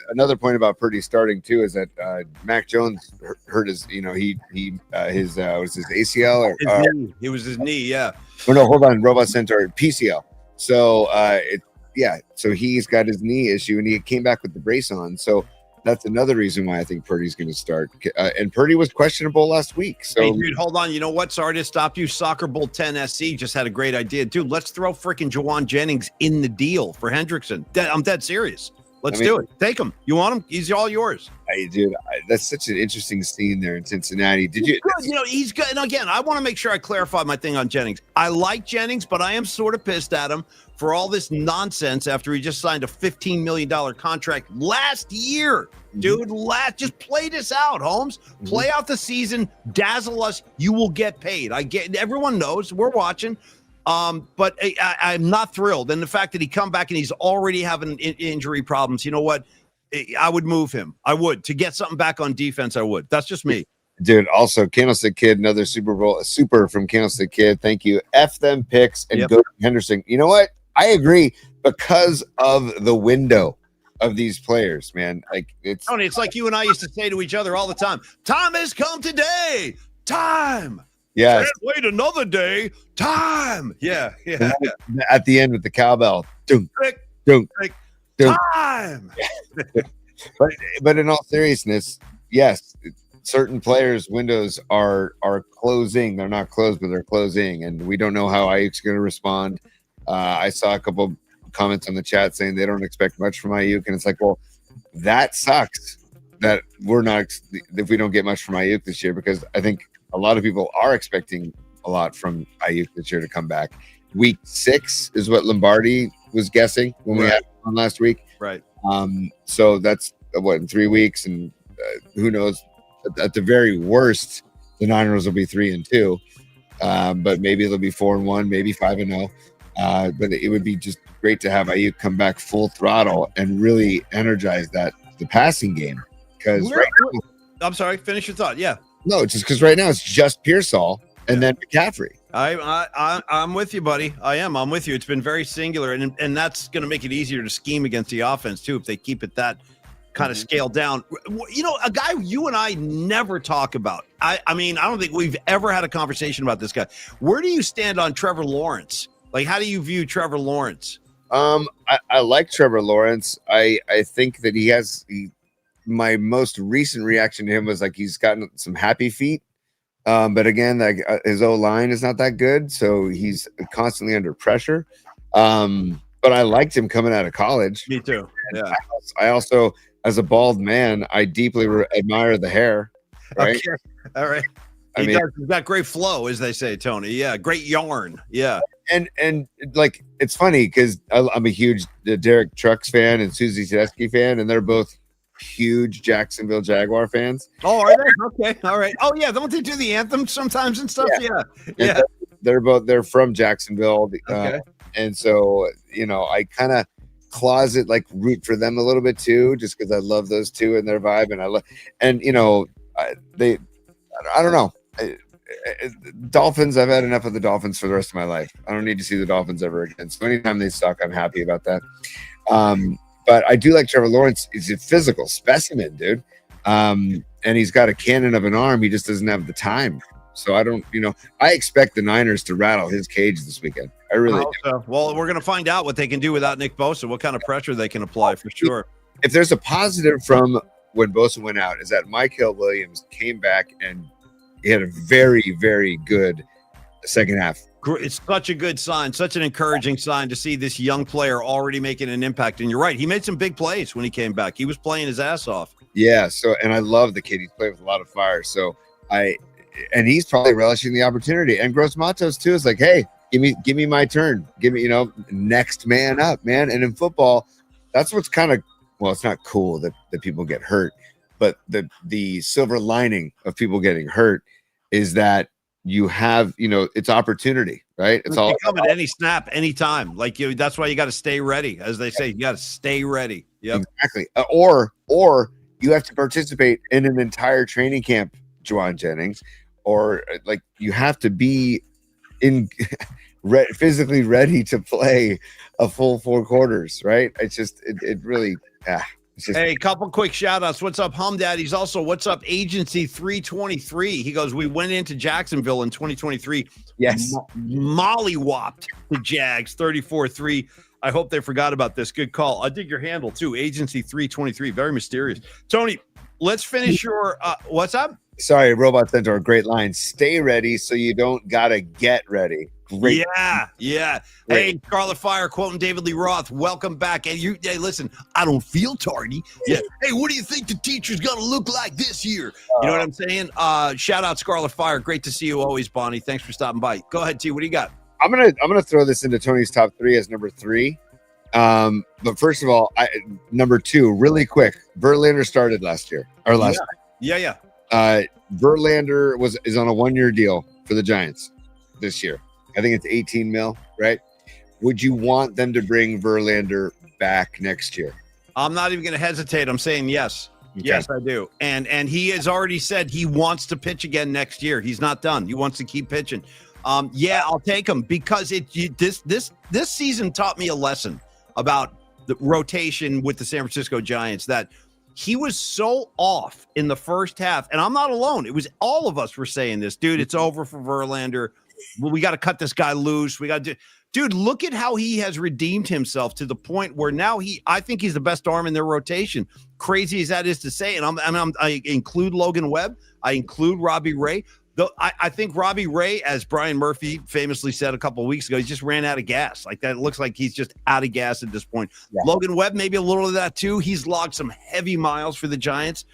Another point about Purdy starting too is that Mac Jones hurt his, was his ACL or knee. It was his knee. Yeah. Oh no, hold on. Robot Centaur PCL. So so he's got his knee issue, and he came back with the brace on. So that's another reason why I think Purdy's going to start. And Purdy was questionable last week. So, hey, dude, hold on. You know what? Sorry to stop you. Soccer Bowl 10 SC just had a great idea. Dude, let's throw freaking Jawan Jennings in the deal for Hendrickson. I'm dead serious. Let's do it. Take him. You want him? He's all yours. Dude, that's such an interesting scene there in Cincinnati. Did you? Good. You know, he's good. And again, I want to make sure I clarify my thing on Jennings. I like Jennings, but I am sort of pissed at him for all this nonsense after he just signed a $15 million contract last year. Dude, just play this out, Holmes. Play out the season, dazzle us. You will get paid. Everyone knows. We're watching. But I'm not thrilled. And the fact that he come back and he's already having injury problems, you know what? I would move him. I would. To get something back on defense, I would. That's just me. Dude, also, Candlestick Kid, another super from Candlestick Kid. Thank you. F them picks and go to Henderson. You know what? I agree because of the window of these players, man. Like Tony, it's like you and I used to say to each other all the time. Time has come today. Time. Yeah. Can't wait another day. Time. Yeah. At the end with the cowbell. Dunk, Click, dunk, click. dunk. Time. But in all seriousness, yes, certain players' windows are closing. They're not closed, but they're closing, and we don't know how Ayuk's going to respond. I saw a couple comments on the chat saying they don't expect much from Ayuk, and it's like, well, that sucks that we're not if we don't get much from Ayuk this year, because I think a lot of people are expecting a lot from Ayuk this year to come back. Week 6 is what Lombardi was guessing when we had on last week. Right. So that's in 3 weeks, and who knows? At the very worst, the Niners will be 3-2, but maybe they'll be 4-1, maybe 5-0. But it would be just great to have Ayuk come back full throttle and really energize the passing game. Because I'm sorry, finish your thought. Yeah. No, just because right now it's just Pearsall and then McCaffrey. I'm with you, buddy. I'm with you. It's been very singular, and that's going to make it easier to scheme against the offense too if they keep it that kind of scaled down. You know, a guy you and I never talk about. I mean, I don't think we've ever had a conversation about this guy. Where do you stand on Trevor Lawrence? Like, how do you view Trevor Lawrence? I like Trevor Lawrence. I think that my most recent reaction to him was like he's gotten some happy feet. But again, like his O-line is not that good, so he's constantly under pressure. But I liked him coming out of college. Me too. Yeah. I also, as a bald man, I deeply admire the hair. Right. Okay. All right. He's got great flow, as they say, Tony. Yeah, great yarn. Yeah. And like it's funny because I'm a huge Derek Trucks fan and Susie Tedeschi fan, and they're both huge Jacksonville Jaguar fans. Oh, are they? Okay. All right. Oh, yeah. Don't they do the anthem sometimes and stuff? Yeah. They're from Jacksonville. Okay. And so, I kind of closet like root for them a little bit too, just because I love those two and their vibe. I don't know. Dolphins, I've had enough of the Dolphins for the rest of my life. I don't need to see the Dolphins ever again. So anytime they suck, I'm happy about that. But I do like Trevor Lawrence. He's a physical specimen, dude. And he's got a cannon of an arm. He just doesn't have the time. So I expect the Niners to rattle his cage this weekend. I really do. So. Well, we're going to find out what they can do without Nick Bosa, what kind of pressure they can apply for sure. If there's a positive from when Bosa went out, is that Michael Williams came back and he had a very, very good second half. It's such a good sign, such an encouraging sign to see this young player already making an impact. And you're right. He made some big plays when he came back. He was playing his ass off. Yeah. And I love the kid. He's playing with a lot of fire. And he's probably relishing the opportunity. And Gross Matos too is like, hey, give me my turn. Give me, next man up, man. And in football, that's what's kind of, well, it's not cool that people get hurt, but the silver lining of people getting hurt is that you have, it's opportunity, right? It's all come at any snap, anytime. Like that's why you got to stay ready. As they say, you got to stay ready. Yep. Exactly. Or you have to participate in an entire training camp, Juwan Jennings, or like you have to be physically ready to play a full 4 quarters, right? It's just, it really, Hey, couple quick shout outs. What's up, Hum Daddies? Also, what's up, Agency 323? He goes, we went into Jacksonville in 2023. Yes. Mollywopped the Jags 34-3. I hope they forgot about this. Good call. I dig your handle too. Agency 323. Very mysterious. Tony, let's finish your what's up? Sorry, Robot Centaur. Great line. Stay ready so you don't gotta get ready. Great. Yeah. Great. Hey, Scarlet Fire quoting David Lee Roth. Welcome back. Hey, listen, I don't feel tardy. Yeah. Hey, what do you think the teacher's gonna look like this year? You know what I'm saying? Shout out Scarlet Fire. Great to see you always, Bonnie. Thanks for stopping by. Go ahead, T. What do you got? I'm gonna throw this into Tony's top 3 as number 3. But first of all, number 2, really quick. Verlander started last year or last. Yeah. Verlander is on a 1-year deal for the Giants this year. I think it's 18 mil, right? Would you want them to bring Verlander back next year? I'm not even going to hesitate. I'm saying yes. Okay. Yes, I do. And he has already said he wants to pitch again next year. He's not done. He wants to keep pitching. Yeah, I'll take him because this season taught me a lesson about the rotation with the San Francisco Giants, that he was so off in the first half, and I'm not alone. It was all of us were saying this, dude. It's over for Verlander. Well, we got to cut this guy loose. We got to, dude. Look at how he has redeemed himself to the point where now I think he's the best arm in their rotation. Crazy as that is to say, and I include Logan Webb. I include Robbie Ray. Though I think Robbie Ray, as Brian Murphy famously said a couple of weeks ago, he just ran out of gas. Like that, it looks like he's just out of gas at this point. Yeah. Logan Webb, maybe a little of that too. He's logged some heavy miles for the Giants.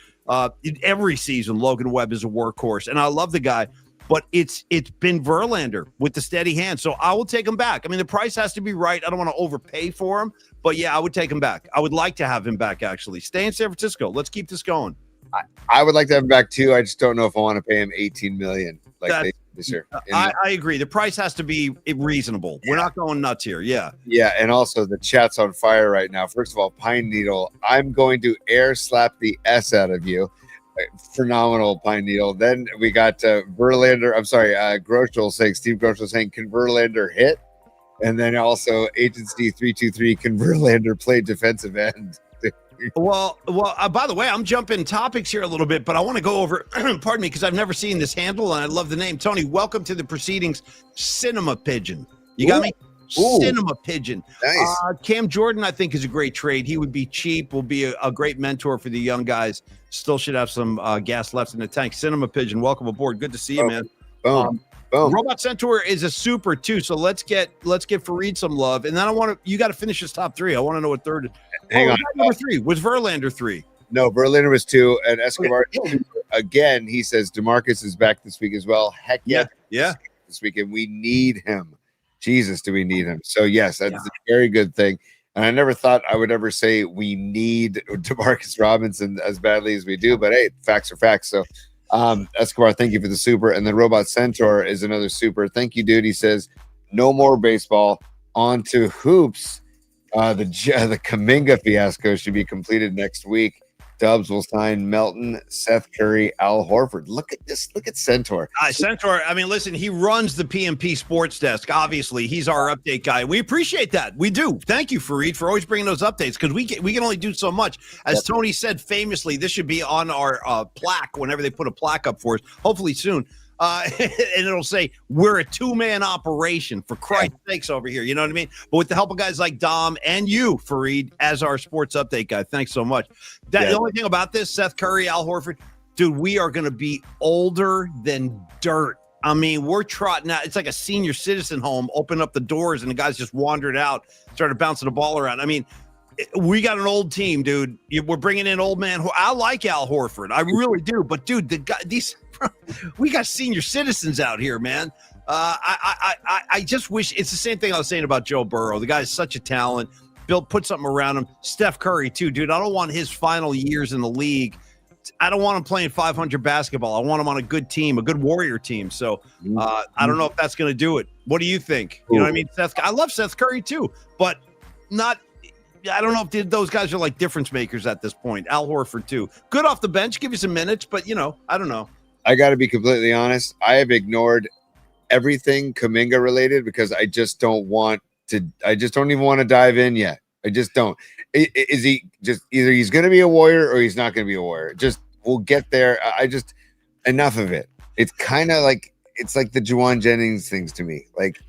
Every season, Logan Webb is a workhorse, and I love the guy. But it's been Verlander with the steady hand. So I will take him back. I mean, the price has to be right. I don't want to overpay for him. But, yeah, I would take him back. I would like to have him back, actually. Stay in San Francisco. Let's keep this going. I would like to have him back, too. I just don't know if I want to pay him $18 million this year. I agree. The price has to be reasonable. Yeah. We're not going nuts here. Yeah. Yeah, and also the chat's on fire right now. First of all, Pine Needle, I'm going to air slap the S out of you. Phenomenal, Pine Needle. Then we got Verlander. I'm sorry, Groschel saying, Steve Groschel saying, can Verlander hit? And then also Agency 323, can Verlander play defensive end? Well. By the way, I'm jumping topics here a little bit, but I want to go over. Pardon me, because I've never seen this handle, and I love the name. Tony, welcome to the proceedings. Cinema Pigeon. You got me? Ooh. Cinema Pigeon. Nice. Cam Jordan, I think, is a great trade. He would be cheap, will be a great mentor for the young guys. Still should have some gas left in the tank. Cinema Pigeon, welcome aboard. Good to see you, man. Boom. Robot Centaur is a super too. So let's get Fareed some love, and then you got to finish his top 3. I want to know what third. Hang on, number 3 was Verlander 3. No, Verlander was 2, and Escobar again. He says DeMarcus is back this week as well. Heck yeah. This weekend we need him. Jesus, do we need him? So yes, that's a very good thing. And I never thought I would ever say we need DeMarcus Robinson as badly as we do, but hey, facts are facts. So Escobar, thank you for the super. And then Robot Centaur is another super. Thank you, dude. He says, no more baseball, on to hoops. The Kuminga fiasco should be completed next week. Dubs will sign Melton, Seth Curry, Al Horford. Look at this. Look at Centaur. Centaur, I mean, listen, he runs the PMP Sports Desk. Obviously, he's our update guy. We appreciate that. We do. Thank you, Fareed, for always bringing those updates, because we can only do so much. As Tony said famously, this should be on our plaque whenever they put a plaque up for us, hopefully soon. And it'll say, we're a 2-man operation, for Christ's sakes, over here. You know what I mean? But with the help of guys like Dom and you, Fareed, as our sports update guy, thanks so much. The only thing about this, Seth Curry, Al Horford, dude, we are going to be older than dirt. I mean, we're trotting out. It's like a senior citizen home, open up the doors, and the guys just wandered out, started bouncing the ball around. I mean, we got an old team, dude. We're bringing in old man. I like Al Horford. I really do. But, dude, we got senior citizens out here, man. I just wish it's the same thing I was saying about Joe Burrow. The guy's such a talent. Bill, put something around him. Steph Curry, too, dude. I don't want his final years in the league. I don't want him playing 500 basketball. I want him on a good team, a good Warrior team. So I don't know if that's going to do it. What do you think? You know what I mean? I love Seth Curry, too, but not – I don't know if those guys are like difference makers at this point. Al Horford, too. Good off the bench, give you some minutes, but, I don't know. I got to be completely honest. I have ignored everything Kuminga related because I just don't even want to dive in yet. I just don't. Is he just either he's going to be a warrior or he's not going to be a warrior? Just we'll get there. I just enough of it. It's kind of like it's like the Juwan Jennings things to me. Like,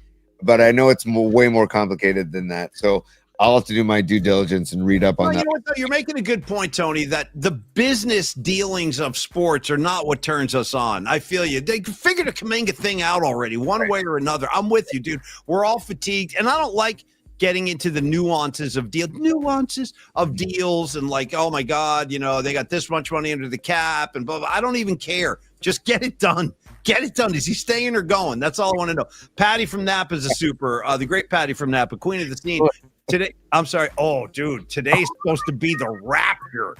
but I know it's way more complicated than that. So I'll have to do my due diligence and read up on that. You know what, though? You're making a good point, Tony, that the business dealings of sports are not what turns us on. I feel you. They figured a Kaminga thing out already, one way or another. I'm with you, dude. We're all fatigued, and I don't like getting into the nuances of deals and like, oh my God, you know, they got this much money under the cap and blah, blah. I don't even care. Just get it done. Get it done. Is he staying or going? That's all I want to know. Patty from Napa is a super, the great Patty from Napa, queen of the scene. Today, I'm sorry. Oh, dude, today's supposed to be the Rapture.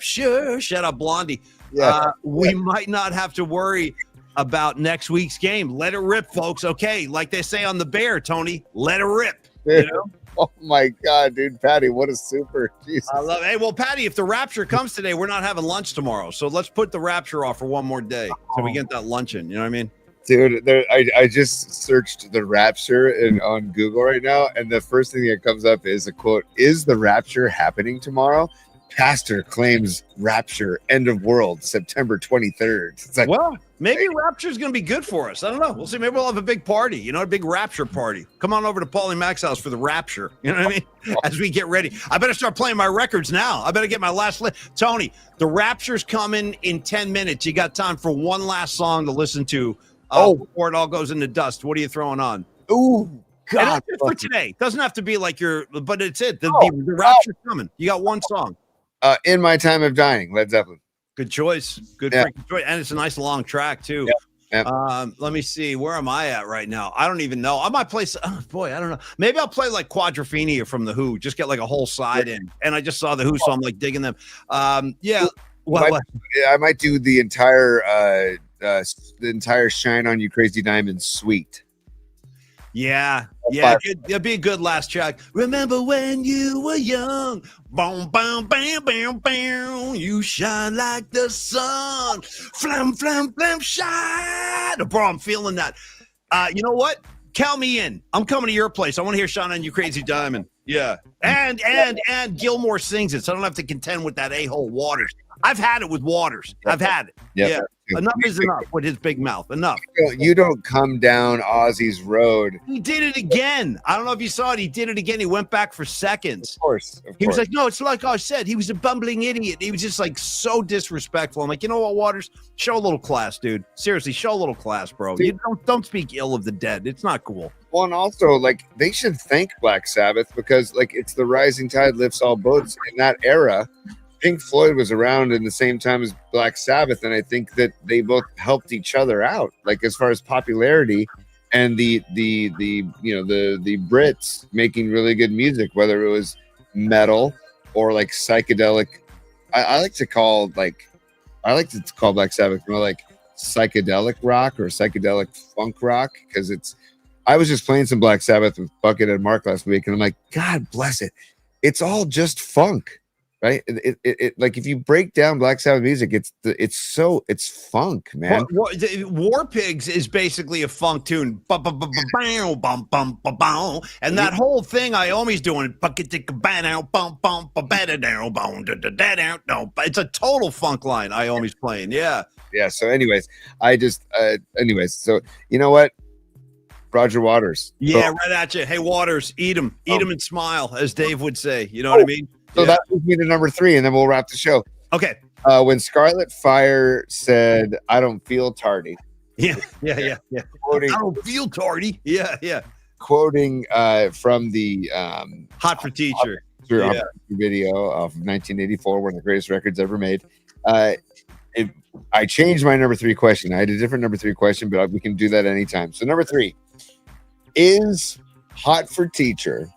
Shut up, Blondie. Yeah. We might not have to worry about next week's game. Let it rip, folks. Okay, like they say on the Bear, Tony, let it rip. You know? Oh my God, dude, Patty, what a super! Jesus. I love it. Hey, well, Patty, if the Rapture comes today, we're not having lunch tomorrow, so let's put the Rapture off for one more day so we get that luncheon. You know what I mean? Dude, I just searched the Rapture on Google right now, and the first thing that comes up is a quote: "Is the Rapture happening tomorrow? Pastor claims Rapture, end of world, September 23rd." It's like, well, maybe Rapture is going to be good for us. I don't know. We'll see. Maybe we'll have a big party. You know, a big Rapture party. Come on over to Paulie Mac's house for the Rapture. You know what I mean? As we get ready, I better start playing my records now. I better get my last list. Tony, the Rapture's coming in 10 minutes. You got time for one last song to listen to. Before it all goes into dust. What are you throwing on? Ooh, God. For today. Doesn't have to be like but it's it. The Rapture's coming. You got one song. In My Time of Dying, Led Zeppelin. Good choice. Good freaking choice. And it's a nice long track, too. Yeah. Let me see. Where am I at right now? I don't even know. I might play. I don't know. Maybe I'll play like Quadrophenia from The Who. Just get like a whole side in. And I just saw The Who, so I'm like digging them. What? I might do the entire Shine On You Crazy Diamond suite. Yeah, it'd be a good last track. Remember when you were young, boom, bam, bam, bam, bam. You shine like the sun, flam, flam, flam, shine. Bro, I'm feeling that. You know what? Count me in. I'm coming to your place. I want to hear "Shine On You Crazy Diamond." Yeah, and Gilmore sings it, so I don't have to contend with that a-hole Waters. I've had it with Waters. I've had it. Yeah. Enough is enough with his big mouth. Enough. You don't come down Ozzy's road. He did it again. I don't know if you saw it. He did it again. He went back for seconds. Of course. He was like, no, it's like I said. He was a bumbling idiot. He was just like so disrespectful. I'm like, you know what, Waters? Show a little class, dude. Seriously, show a little class, bro. Dude. You don't speak ill of the dead. It's not cool. Well, and also, like, they should thank Black Sabbath because, like, it's the rising tide lifts all boats. In that era, Pink Floyd was around in the same time as Black Sabbath, and I think that they both helped each other out, like as far as popularity and the Brits making really good music, whether it was metal or like psychedelic. I like to call Black Sabbath more like psychedelic rock or psychedelic funk rock because it's. I was just playing some Black Sabbath with Bucket and Mark last week, and I'm like, God bless it, it's all just funk. Right, it like if you break down Black Sabbath music, it's funk, man. War Pigs is basically a funk tune, and that whole thing Iommi's doing, it's a total funk line Iommi's playing. Yeah. So, anyways, so you know what, Roger Waters. Yeah, right at you. Hey, Waters, eat him and smile, as Dave would say. You know what I mean? So that moves me to number 3, and then we'll wrap the show. Okay. When Scarlet Fire said, "I don't feel tardy." Yeah. Quoting, I don't feel tardy. Yeah. Quoting from the Hot for Teacher video of 1984, one of the greatest records ever made. I changed my number 3 question. I had a different number 3 question, but we can do that anytime. So number 3 is Hot for Teacher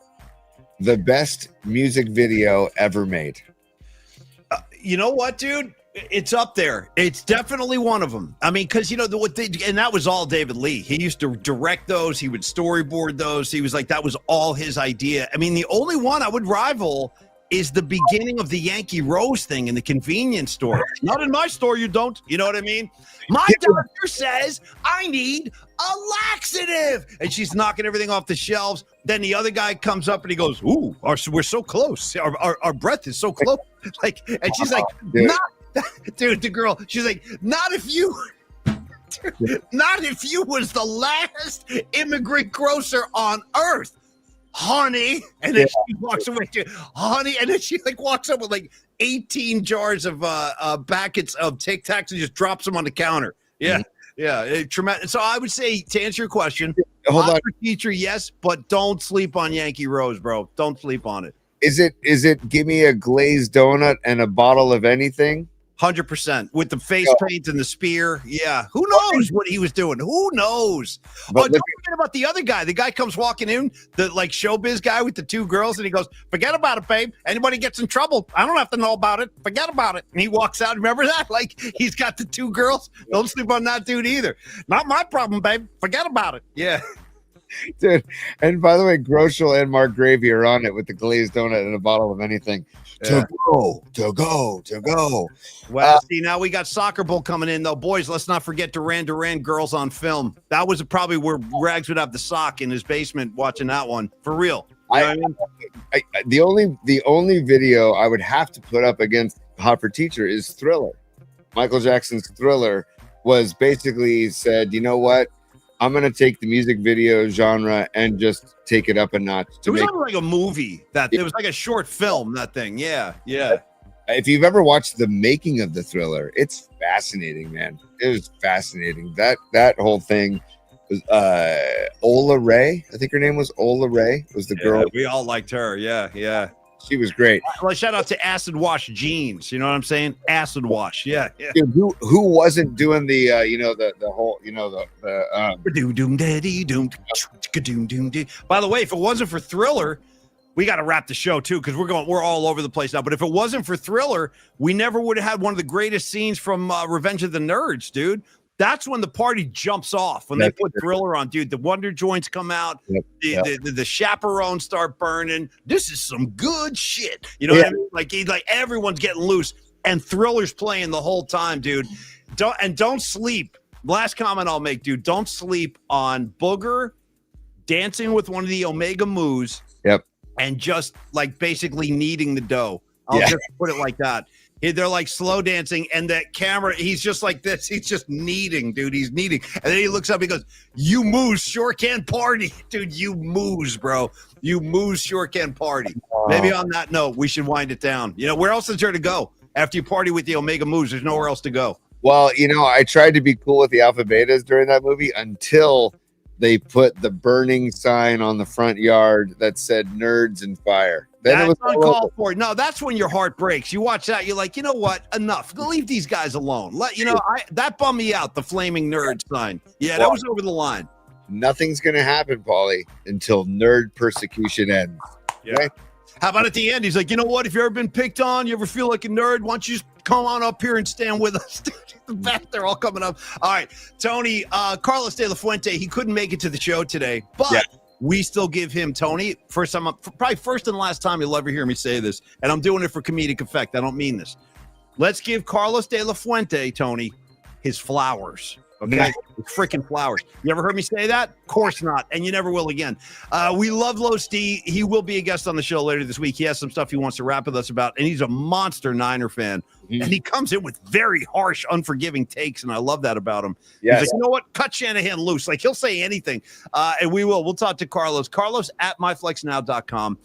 the best music video ever made? You know what, dude? It's up there. It's definitely one of them. I mean, because, and that was all David Lee. He used to direct those. He would storyboard those. He was like, that was all his idea. I mean, the only one I would rival is the beginning of the Yankee Rose thing in the convenience store. Not in my store, you don't. You know what I mean? My doctor says I need a laxative. And she's knocking everything off the shelves. Then the other guy comes up and he goes, ooh, we're so close. Our breath is so close. Like, and she's like, not, dude, the girl, she's like, not if you was the last immigrant grocer on earth, honey. And then she walks away to honey. And then she like walks up with like 18 jars of packets of Tic Tacs and just drops them on the counter. Yeah. Mm-hmm. Yeah. Tremendous. So I would say, to answer your question, hold on. Teacher, yes, but don't sleep on Yankee Rose, bro. Don't sleep on it. Is it give me a glazed donut and a bottle of anything? 100% with the face paint and the spear. Yeah. Who knows what he was doing? Who knows? But don't forget about the other guy. The guy comes walking in, the like showbiz guy with the two girls, and he goes, forget about it, babe. Anybody gets in trouble, I don't have to know about it. Forget about it. And he walks out. Remember that? Like, he's got the two girls. Don't sleep on that dude either. Not my problem, babe. Forget about it. Yeah. Dude, and by the way, Groeschel and Mark Gravy are on it with the glazed donut and a bottle of anything. Yeah. To go. Well, see, now we got Soccer Bowl coming in, though. Boys, let's not forget Duran Duran, Girls on Film. That was probably where Rags would have the sock in his basement watching that one. For real. You know what I mean? The only video I would have to put up against Hot for Teacher is Thriller. Michael Jackson's Thriller was basically said, you know what? I'm going to take the music video genre and just take it up a notch. It was like a movie. It was like a short film, that thing. Yeah. If you've ever watched the making of the Thriller, it's fascinating, man. It was fascinating. That whole thing was Ola Ray. I think her name was Ola Ray. Was the girl. We all liked her. Yeah. She was great. Well, shout out to Acid Wash Jeans. You know what I'm saying? Acid Wash. Yeah. Dude, who wasn't doing the the whole By the way, if it wasn't for Thriller, we got to wrap the show too, because we're all over the place now. But if it wasn't for Thriller, we never would have had one of the greatest scenes from Revenge of the Nerds, dude. That's when the party jumps off, when they put Thriller on, dude. The Wonder Joints come out, the chaperones start burning. This is some good shit. You know what I mean? Like everyone's getting loose, and Thriller's playing the whole time, dude. Don't sleep. Last comment I'll make, dude. Don't sleep on Booger dancing with one of the Omega Moos. Yep. And just like basically kneading the dough. I'll just put it like that. They're like slow dancing, and that camera, he's just like this. He's just kneading, dude. He's kneading. And then he looks up, he goes, you moose sure can party. Dude, you moose, bro. You moose sure can party. Maybe on that note, we should wind it down. You know, where else is there to go? After you party with the Omega Moose, there's nowhere else to go. Well, you know, I tried to be cool with the Alpha Betas during that movie until they put the burning sign on the front yard that said nerds and fire. Then that's it was uncalled for. No, that's when your heart breaks. You watch that, you're like, you know what? Enough. Leave these guys alone. That bummed me out, the flaming nerd sign. Yeah, that was over the line. Nothing's going to happen, Paulie, until nerd persecution ends. Yeah. Okay? How about at the end? He's like, you know what? If you've ever been picked on, you ever feel like a nerd, why don't you just come on up here and stand with us? Back, they're all coming up. All right, Tony, Carlos De La Fuente, he couldn't make it to the show today, but we still give him, Tony, probably first and last time you'll ever hear me say this, and I'm doing it for comedic effect. I don't mean this. Let's give Carlos De La Fuente, Tony, his flowers. Okay, freaking flowers. You ever heard me say that? Of course not, and you never will again. We love Los D. He will be a guest on the show later this week. He has some stuff he wants to rap with us about, and he's a monster Niner fan. And he comes in with very harsh, unforgiving takes, and I love that about him. He's like, you know what? Cut Shanahan loose. Like, he'll say anything, and we will. We'll talk to Carlos. Carlos at myflexnow.com.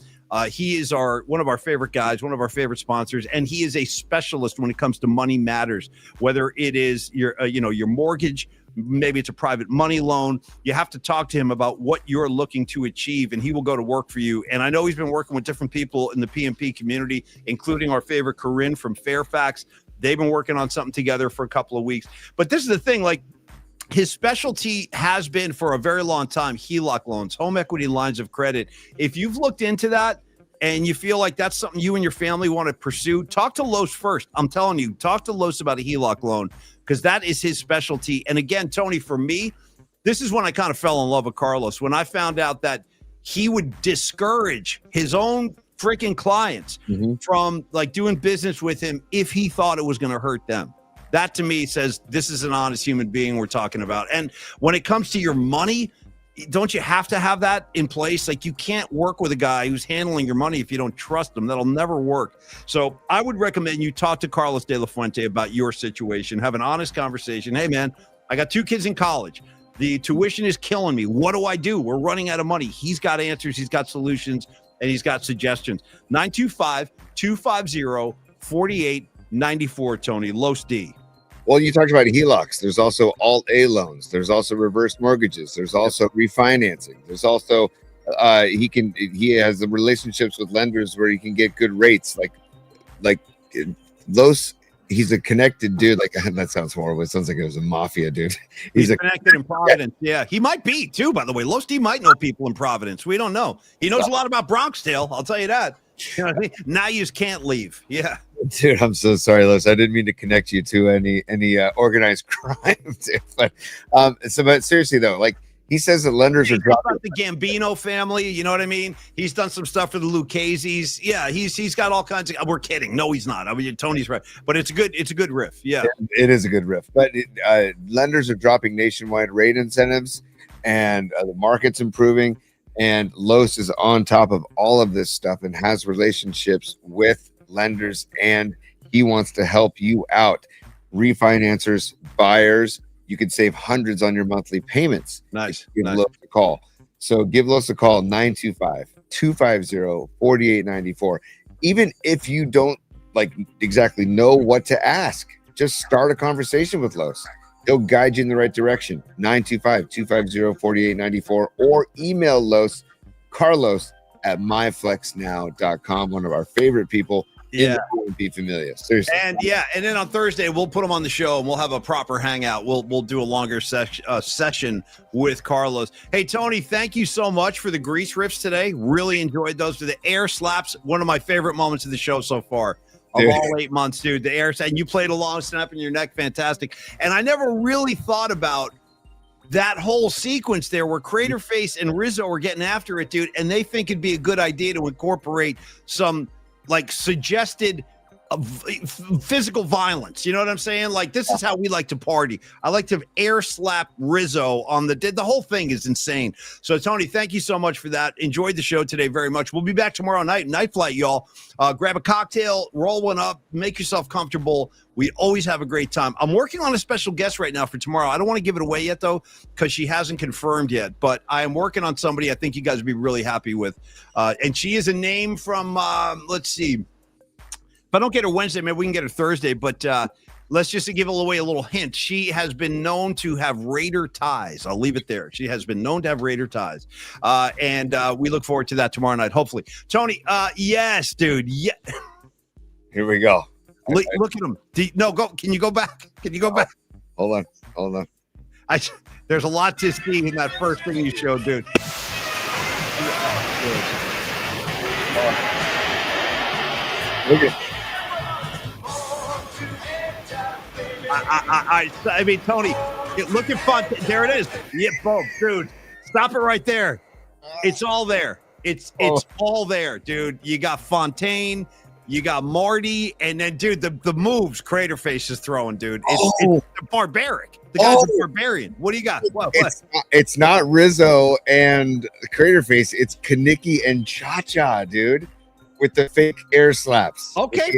He is one of our favorite guys, one of our favorite sponsors, and he is a specialist when it comes to money matters. Whether it is your mortgage, maybe it's a private money loan, you have to talk to him about what you're looking to achieve, and he will go to work for you. And I know he's been working with different people in the PMP community, including our favorite Corinne from Fairfax. They've been working on something together for a couple of weeks. But this is the thing, like, his specialty has been for a very long time HELOC loans, home equity lines of credit. If you've looked into that and you feel like that's something you and your family want to pursue, talk to Los first. I'm telling you, talk to Los about a HELOC loan, because that is his specialty. And again, Tony, for me, this is when I kind of fell in love with Carlos, when I found out that he would discourage his own freaking clients from like doing business with him if he thought it was going to hurt them. That to me says this is an honest human being we're talking about. And when it comes to your money, don't you have to have that in place? Like, you can't work with a guy who's handling your money if you don't trust him. That'll never work. So I would recommend you talk to Carlos De La Fuente about your situation. Have an honest conversation. Hey, man, I got 2 kids in college. The tuition is killing me. What do I do? We're running out of money. He's got answers. He's got solutions, and he's got suggestions. 925-250-4894, Tony. Los D. Well, you talked about HELOCs. There's also Alt-A loans. There's also reverse mortgages. There's also refinancing. There's also he has the relationships with lenders where he can get good rates. Like those. He's a connected dude. Like, that sounds horrible. It sounds like it was a mafia dude. He's connected in Providence. Yeah, he might be too. By the way, Los D might know people in Providence. We don't know. He knows a lot about Bronxdale. I'll tell you that. You know what I mean? Now you can't leave. Yeah. Dude, I'm so sorry, Los. I didn't mean to connect you to any organized crime, dude. But but seriously though, like, he says that lenders are dropping the Gambino family. You know what I mean? He's done some stuff for the Lucchese's. Yeah, he's got all kinds of. We're kidding. No, he's not. I mean, Tony's right, but it's a good riff. Yeah, it is a good riff. But lenders are dropping nationwide rate incentives, and the market's improving. And Los is on top of all of this stuff and has relationships with lenders, and he wants to help you out. Refinancers, buyers, you could save hundreds on your monthly payments. Nice. Give Los a call. So give Los a call, 925-250-4894. Even if you don't exactly know what to ask, just start a conversation with Los. He'll guide you in the right direction. 925-250-4894, or email Los, Carlos at myflexnow.com. One of our favorite people. Yeah, be familiar. Seriously. And then on Thursday we'll put him on the show and we'll have a proper hangout. We'll do a longer session with Carlos. Hey, Tony, thank you so much for the grease riffs today. Really enjoyed those. The air slaps, one of my favorite moments of the show so far. Of all 8 months, dude. The air, and you played a long snap in your neck, fantastic. And I never really thought about that whole sequence there where Craterface and Rizzo were getting after it, dude, and they think it'd be a good idea to incorporate some suggested physical violence. You know what I'm saying? Like, this is how we like to party. I like to air slap Rizzo on the whole thing is insane. So Tony, thank you so much for that. Enjoyed the show today very much. We'll be back tomorrow night, Night Flight, y'all. Grab a cocktail, roll one up, make yourself comfortable. We always have a great time. I'm working on a special guest right now for tomorrow. I don't want to give it away yet though, because she hasn't confirmed yet, but I am working on somebody I think you guys would be really happy with. And she is a name from, let's see, if I don't get her Wednesday, maybe we can get her Thursday. But let's just give away a little hint. She has been known to have Raider ties. I'll leave it there. She has been known to have Raider ties. And we look forward to that tomorrow night, hopefully. Tony, yes, dude. Yeah. Here we go. Look at him. No, go. Can you go back? Can you go back? Hold on. There's a lot to see in that first thing you showed, dude. Look at. I mean, Tony, look at fun. There it is. Yeah, boom, dude. Stop it right there. It's all there. It's all there, dude. You got Fontaine, you got Marty, and then, dude, the moves Craterface is throwing, dude. It's barbaric. The guy's a barbarian. What do you got? What? It's not Rizzo and Craterface. It's Kaniki and Cha-Cha, dude. With the fake air slaps. Okay,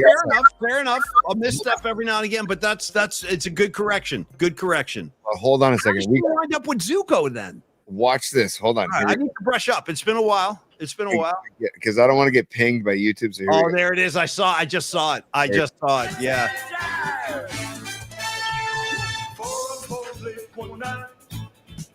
fair enough. I'll misstep every now and again, but it's a good correction. Good correction. Hold on a second. We wind up with Zuko then. Watch this. Hold on. Right, I need to brush up. It's been a while. Yeah, because I don't want to get pinged by YouTube. So there it is. I just saw it. Yeah.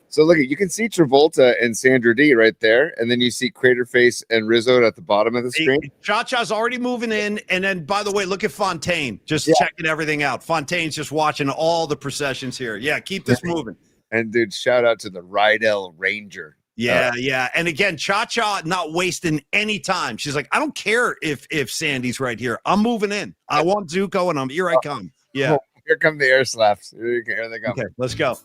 So look, you can see Travolta and Sandra D right there, and then you see Craterface and Rizzo at the bottom of the screen. Cha-Cha's already moving in, and then, by the way, look at Fontaine, just checking everything out. Fontaine's just watching all the processions here. Yeah, keep this moving. And, dude, shout out to the Rydell Ranger. Yeah. And, again, Cha-Cha not wasting any time. She's like, I don't care if Sandy's right here. I'm moving in. I want Zuko, and here I come. Yeah. Here come the air slaps. Here they come. Okay, let's go.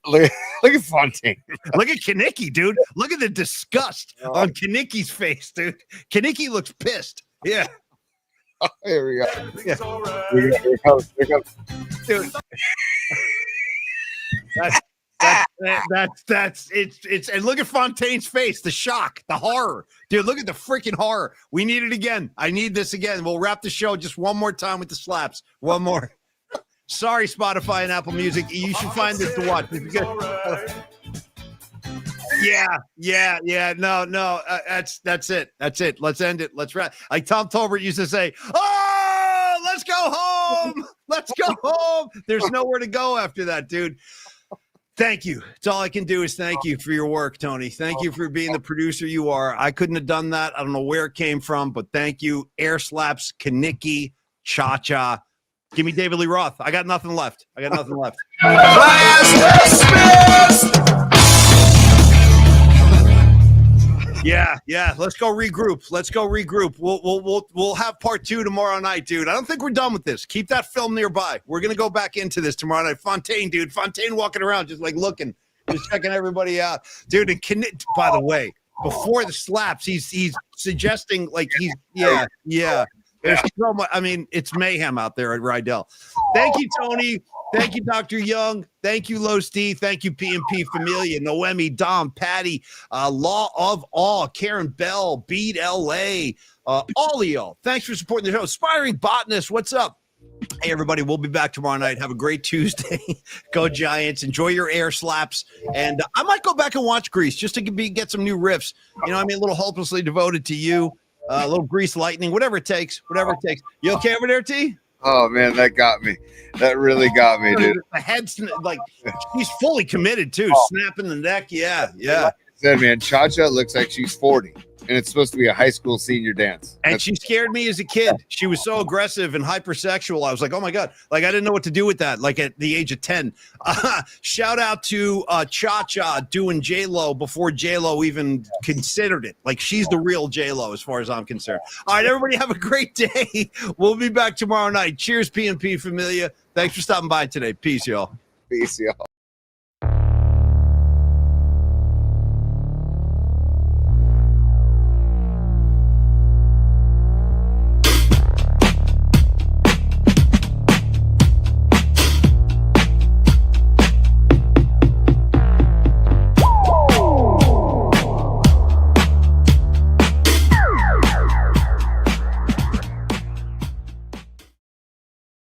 Look at Fontaine. Look at Kaniki, dude. Look at the disgust on Kaniki's face, dude. Kaniki looks pissed. Yeah. Here we go. Yeah. Here it comes. Here it comes. Dude. It's and look at Fontaine's face, the shock, the horror. Dude, look at the freaking horror. We need it again. I need this again. We'll wrap the show just one more time with the slaps. One more. Sorry, Spotify and Apple Music. You should find this to watch. Yeah. No. That's it. Let's end it. Let's wrap. Like Tom Tolbert used to say, "Oh, let's go home. Let's go home." There's nowhere to go after that, dude. Thank you. It's all I can do is thank you for your work, Tony. Thank you for being the producer you are. I couldn't have done that. I don't know where it came from, but thank you. Air slaps, Kanicki, Cha-Cha. Give me David Lee Roth. I got nothing left. Yeah. Let's go regroup. We'll have part 2 tomorrow night, dude. I don't think we're done with this. Keep that film nearby. We're gonna go back into this tomorrow night. Fontaine walking around, just like looking, just checking everybody out, dude. And by the way, before the slaps, he's suggesting like yeah. There's so much. I mean, it's mayhem out there at Rydell. Thank you, Tony. Thank you, Dr. Young. Thank you, Low Steve. Thank you, PMP Familia, Noemi, Dom, Patty, Law of All, Karen Bell, Beat LA, all of y'all. Thanks for supporting the show. Aspiring Botanist, what's up? Hey, everybody, we'll be back tomorrow night. Have a great Tuesday. Go Giants. Enjoy your air slaps. And I might go back and watch Grease just to get some new riffs. You know what I mean? A little Hopelessly Devoted to You. A little Grease Lightning, whatever it takes. You okay over there, T? Oh man, that got me. That really got me, dude. The head's like he's fully committed too, snapping the neck. Yeah. Like I said, man, Cha-Cha looks like she's 40, and it's supposed to be a high school senior dance. And she scared me as a kid. She was so aggressive and hypersexual. I was like, oh my God. Like, I didn't know what to do with that, like at the age of 10. Shout out to Cha-Cha doing J-Lo before J-Lo even considered it. Like, she's the real J-Lo as far as I'm concerned. All right, everybody have a great day. We'll be back tomorrow night. Cheers, PMP Familia. Thanks for stopping by today. Peace, y'all. Peace, y'all.